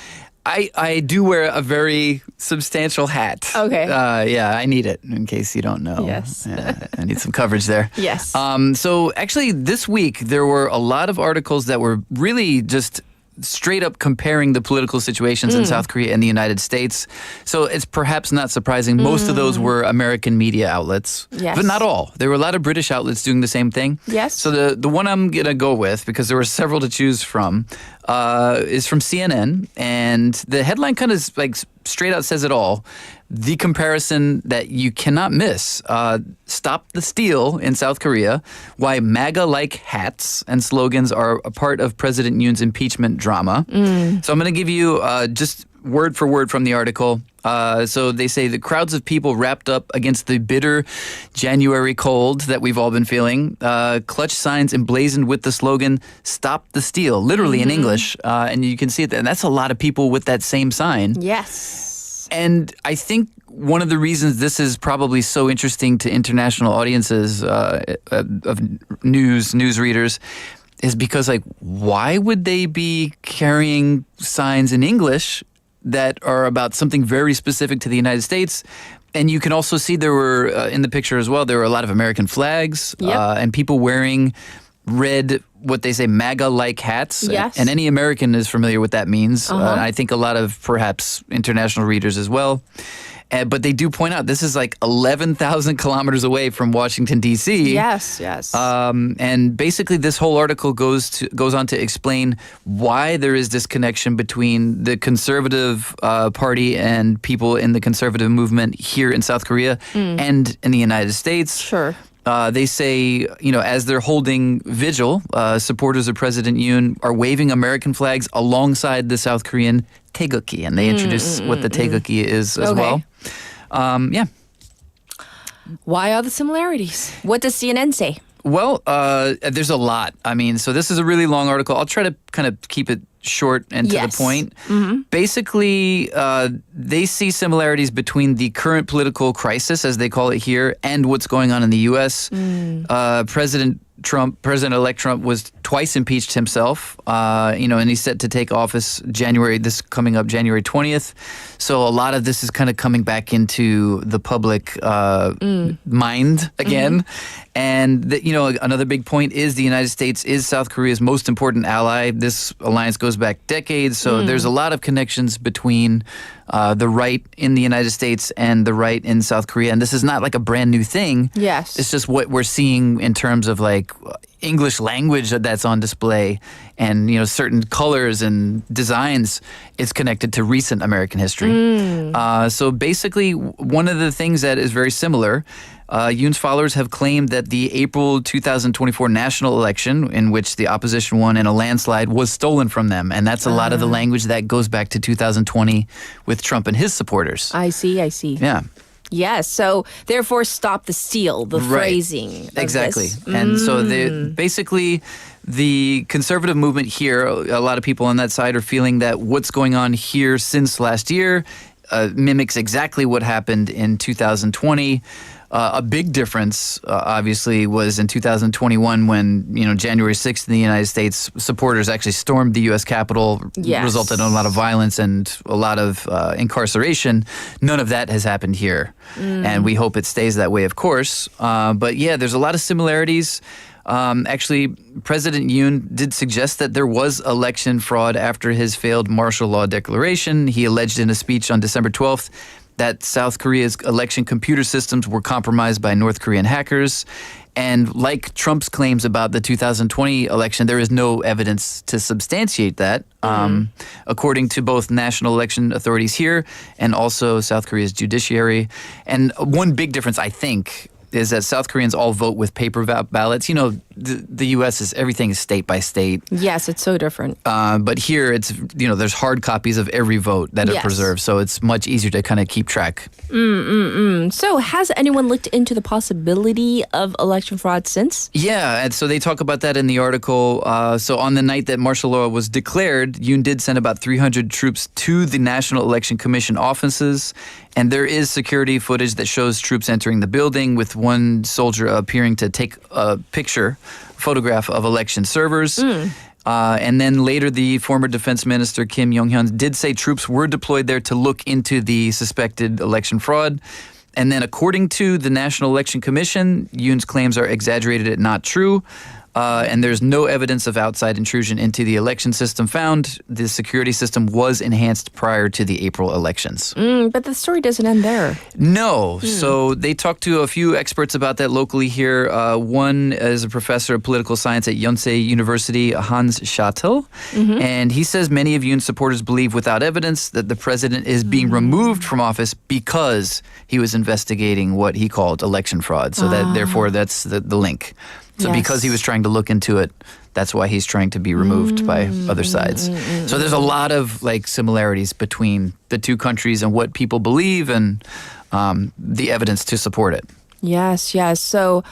I do wear a very substantial hat. Okay. Yeah, I need it in case you don't know. Yes. Yeah, I need some coverage there. Yes. So actually this week there were a lot of articles that were really just straight up comparing the political situations in South Korea and the United States. So it's perhaps not surprising. Most of those were American media outlets. Yes. But not all. There were a lot of British outlets doing the same thing. Yes. So the one I'm going to go with, because there were several to choose from, is from CNN. And the headline kind of like straight out says it all. The comparison that you cannot miss. Stop the steal in South Korea. Why MAGA-like hats and slogans are a part of President Yoon's impeachment drama. So I'm going to give you just word for word from the article. So they say the crowds of people wrapped up against the bitter January cold that we've all been feeling. Clutch signs emblazoned with the slogan, "Stop the steal," literally in English. And you can see it there. And that's a lot of people with that same sign. Yes. And I think one of the reasons this is probably so interesting to international audiences of news readers is because, like, why would they be carrying signs in English that are about something very specific to the United States? And you can also see there were, in the picture as well, there were a lot of American flags and people wearing red, what they say, MAGA-like hats. Yes. And any American is familiar with that means. I think a lot of perhaps international readers as well. But they do point out this is like 11,000 kilometers away from Washington, D.C. Yes. And basically this whole article goes on to explain why there is this connection between the conservative party and people in the conservative movement here in South Korea and in the United States. Sure. They say, as they're holding vigil, supporters of President Yoon are waving American flags alongside the South Korean taegukgi, and they introduce what the taegukgi is as well. Yeah. Why all the similarities? What does CNN say? Well, there's a lot. So this is a really long article. I'll try to kind of keep it short and to the point. Basically, they see similarities between the current political crisis, as they call it here, and what's going on in the U.S. President-elect Trump was twice impeached himself, and he's set to take office January 20th. So a lot of this is kind of coming back into the public mind again. And, another big point is the United States is South Korea's most important ally. This alliance goes back decades. So there's a lot of connections between the right in the United States and the right in South Korea. And this is not like a brand new thing. Yes. It's just what we're seeing in terms of like English language that's on display and, certain colors and designs. It's connected to recent American history. So basically, one of the things that is very similar, Yoon's followers have claimed that the April 2024 national election, in which the opposition won in a landslide, was stolen from them. And that's a lot of the language that goes back to 2020 with Trump and his supporters. I see. Yeah. Yes. So therefore, stop the steal, the phrasing. Exactly. This. And so basically, the conservative movement here, a lot of people on that side are feeling that what's going on here since last year mimics exactly what happened in 2020. A big difference, obviously, was in 2021 when, January 6th in the United States, supporters actually stormed the U.S. Capitol, resulted in a lot of violence and a lot of incarceration. None of that has happened here. And we hope it stays that way, of course. But yeah, there's a lot of similarities. Actually, President Yoon did suggest that there was election fraud after his failed martial law declaration. He alleged in a speech on December 12th that South Korea's election computer systems were compromised by North Korean hackers. And like Trump's claims about the 2020 election, there is no evidence to substantiate that, according to both national election authorities here and also South Korea's judiciary. And one big difference, I think, is that South Koreans all vote with paper ballots. You know, the U.S. is everything is state by state. Yes, it's so different. But here, it's there's hard copies of every vote that are preserved, so it's much easier to kind of keep track. So, has anyone looked into the possibility of election fraud since? Yeah, and so they talk about that in the article. So on the night that martial law was declared, Yoon did send about 300 troops to the National Election Commission offices. And there is security footage that shows troops entering the building with one soldier appearing to take a photograph of election servers. And then later, the former defense minister, Kim Yong-hyun, did say troops were deployed there to look into the suspected election fraud. And then according to the National Election Commission, Yoon's claims are exaggerated and not true. And there's no evidence of outside intrusion into the election system found. The security system was enhanced prior to the April elections. But the story doesn't end there. No. So they talked to a few experts about that locally here. One is a professor of political science at Yonsei University, Hans Schattel. And he says many of Yoon's supporters believe without evidence that the president is being removed from office because he was investigating what he called election fraud. So that therefore that's the link. So because he was trying to look into it, that's why he's trying to be removed by other sides. So there's a lot of similarities between the two countries and what people believe and the evidence to support it. Yes. So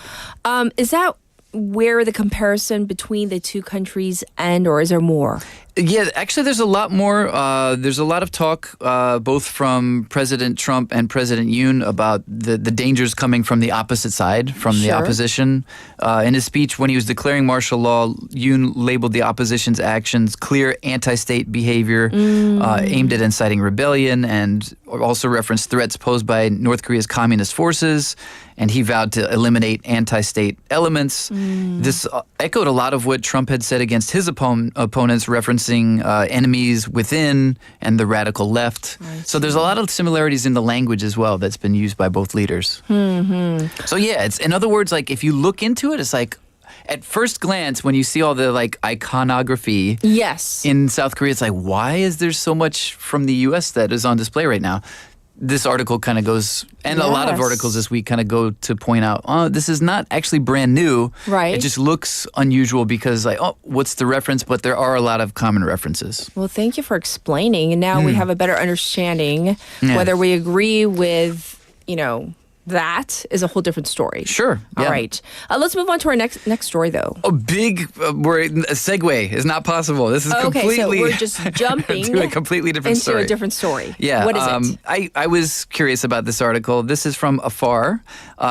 is that where the comparison between the two countries end, or is there more? Yeah, actually, there's a lot more. There's a lot of talk, both from President Trump and President Yoon, about the dangers coming from the opposite side, from the opposition. In his speech, when he was declaring martial law, Yoon labeled the opposition's actions clear anti-state behavior aimed at inciting rebellion, and also referenced threats posed by North Korea's communist forces. And he vowed to eliminate anti-state elements. This echoed a lot of what Trump had said against his opponents, referencing enemies within and the radical left. So there's a lot of similarities in the language as well that's been used by both leaders. So yeah, it's in other words, if you look into it, it's at first glance, when you see all the iconography in South Korea, it's why is there so much from the U.S. that is on display right now? This article kind of goes, and a lot of articles this week kind of go to point out, this is not actually brand new. Right. It just looks unusual because what's the reference? But there are a lot of common references. Well, thank you for explaining. And now we have a better understanding. Whether we agree with, that is a whole different story. Sure. All right. Let's move on to our next story, though. A big segue is not possible. This is completely. So we're just jumping to a completely different story. Into a different story. Yeah. What is it? I was curious about this article. This is from Afar,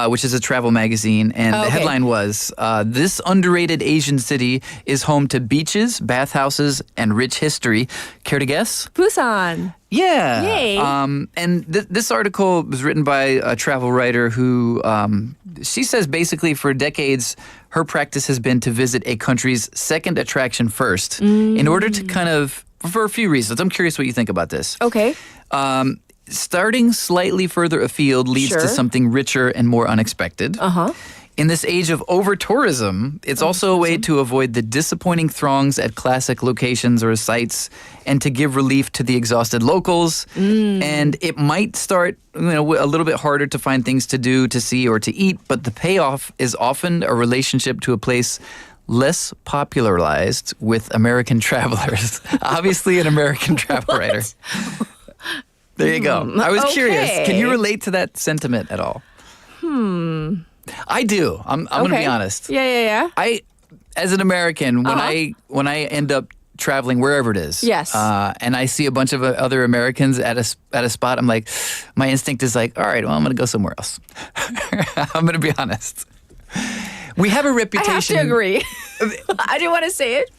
which is a travel magazine, and the headline was, "This underrated Asian city is home to beaches, bathhouses, and rich history." Care to guess? Busan. Yeah. Yay. And this article was written by a travel writer who, she says basically for decades, her practice has been to visit a country's second attraction first in order to for a few reasons. I'm curious what you think about this. Okay. Starting slightly further afield leads to something richer and more unexpected. In this age of over-tourism, it's also a way to avoid the disappointing throngs at classic locations or sites and to give relief to the exhausted locals. And it might start a little bit harder to find things to do, to see, or to eat, but the payoff is often a relationship to a place less popularized with American travelers. Obviously an American travel writer. There you go. I was curious. Can you relate to that sentiment at all? I do. I'm going to be honest. Yeah. As an American, when I end up traveling wherever it is, and I see a bunch of other Americans at a spot, I'm like, my instinct is all right, well, I'm going to go somewhere else. I'm going to be honest. We have a reputation. I have to agree. I didn't want to say it.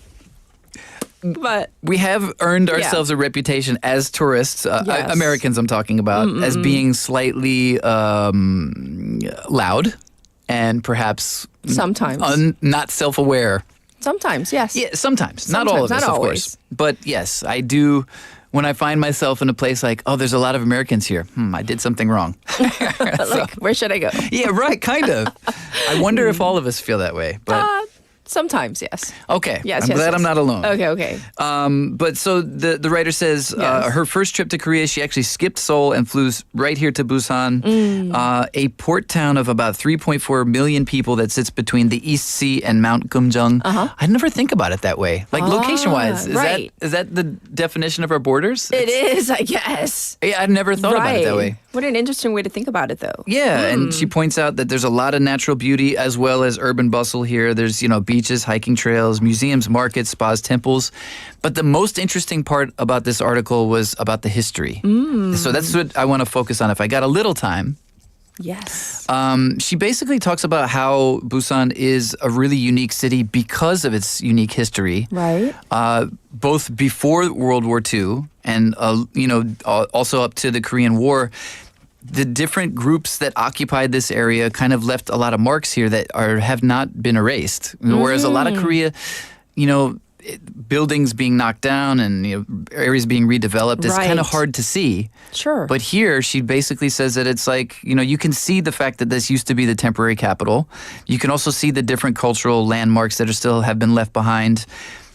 But we have earned ourselves a reputation as tourists, Americans I'm talking about, as being slightly loud and perhaps sometimes not self-aware. Sometimes, yes. Yeah, sometimes. Not all of us, not of always. course. But yes, I do when I find myself in a place like, oh, there's a lot of Americans here. I did something wrong. Like, where should I go? Yeah, right, kind of. I wonder if all of us feel that way. But sometimes, yes. Okay. Yes, I'm glad yes. I'm not alone. Okay. But so the writer says her first trip to Korea, she actually skipped Seoul and flew right here to Busan, a port town of about 3.4 million people that sits between the East Sea and Mount Kumjung. I never think about it that way. Like location-wise, is that the definition of our borders? It is, I guess. Yeah, I've never thought about it that way. What an interesting way to think about it, though. Yeah, and she points out that there's a lot of natural beauty as well as urban bustle here. There's, beaches, hiking trails, museums, markets, spas, temples. But the most interesting part about this article was about the history. So that's what I want to focus on if I got a little time. Yes. She basically talks about how Busan is a really unique city because of its unique history. Right. Both before World War II and, also up to the Korean War. The different groups that occupied this area kind of left a lot of marks here that have not been erased. Whereas a lot of Korea, buildings being knocked down and areas being redeveloped is kind of hard to see. Sure. But here she basically says that it's like, you can see the fact that this used to be the temporary capital. You can also see the different cultural landmarks that have been left behind.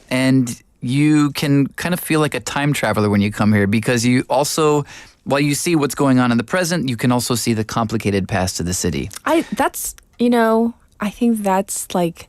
And you can kind of feel like a time traveler when you come here because you also, while you see what's going on in the present, you can also see the complicated past of the city. I think that's like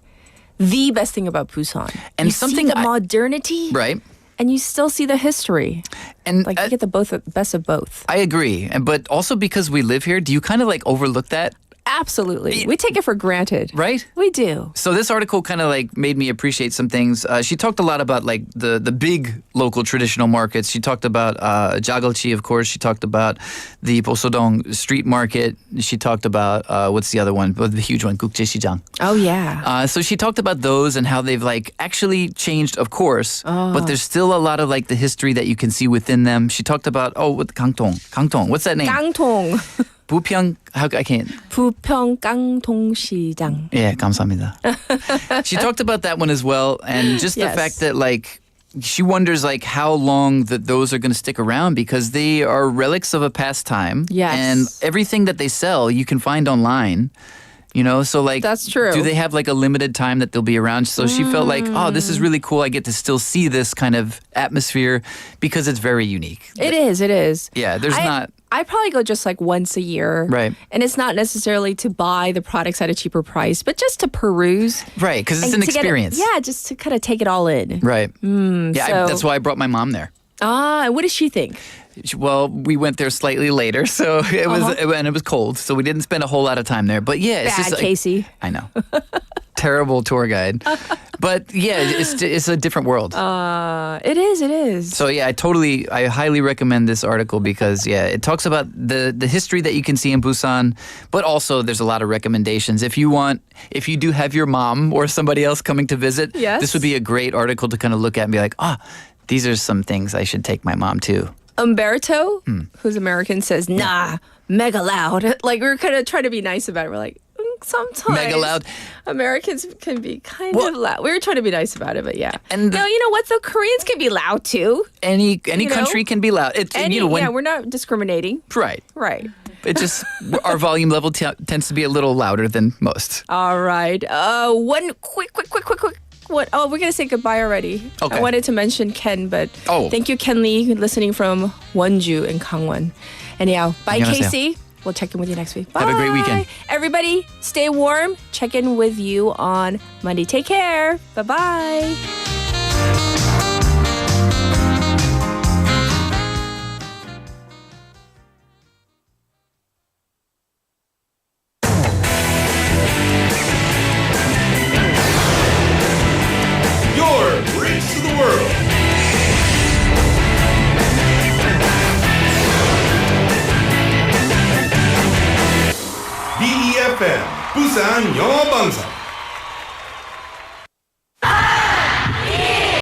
the best thing about Busan. And you see the modernity. Right. And you still see the history. And you get the best of both. I agree. But also because we live here, do you kind of like overlook that? Absolutely. We take it for granted. Right? We do. So this article kind of like made me appreciate some things. She talked a lot about like the big local traditional markets. She talked about Jagalchi, of course. She talked about the Bosodong street market. She talked about, what's the other one? The huge one, Gukjaesijang. Oh, yeah. So she talked about those and how they've like actually changed, of course, but there's still a lot of like the history that you can see within them. She talked about, Gangtong. What's that name? Gangtong. 부평, I can't. 부평 깡통시장. Yeah, 감사합니다. She talked about that one as well, and just the fact that like she wonders like how long that those are going to stick around because they are relics of a past time. Yes. And everything that they sell you can find online. So like, that's true. Do they have like a limited time that they'll be around? So she felt like, oh, this is really cool. I get to still see this kind of atmosphere because it's very unique. It is. Yeah, I probably go just like once a year. Right. And it's not necessarily to buy the products at a cheaper price, but just to peruse. Right, because it's an experience. Just to kind of take it all in. Right. That's why I brought my mom there. What does she think? Well, we went there slightly later, so it was and it was cold, so we didn't spend a whole lot of time there. But yeah, it's Bad just like, Casey. I know, terrible tour guide. But yeah, it's a different world. It is. So yeah, I highly recommend this article because it talks about the history that you can see in Busan, but also there's a lot of recommendations. If you do have your mom or somebody else coming to visit, this would be a great article to kind of look at and be like, these are some things I should take my mom to. Umberto, who's American, says, nah, mega loud. Like, we're kind of trying to be nice about it. We're like, sometimes mega loud. Americans can be kind of loud. We were trying to be nice about it, but yeah. And you know what? The Koreans can be loud too. Any country can be loud. We're not discriminating. Right. It just our volume level tends to be a little louder than most. All right. One quick. What? Oh, we're gonna say goodbye already. Okay. I wanted to mention Ken, but thank you, Ken Lee, listening from Wonju in Gangwon. Anyhow, bye, Casey. We'll check in with you next week. Bye. Have a great weekend. Everybody, stay warm. Check in with you on Monday. Take care. Bye-bye. BEFM 부산영어방송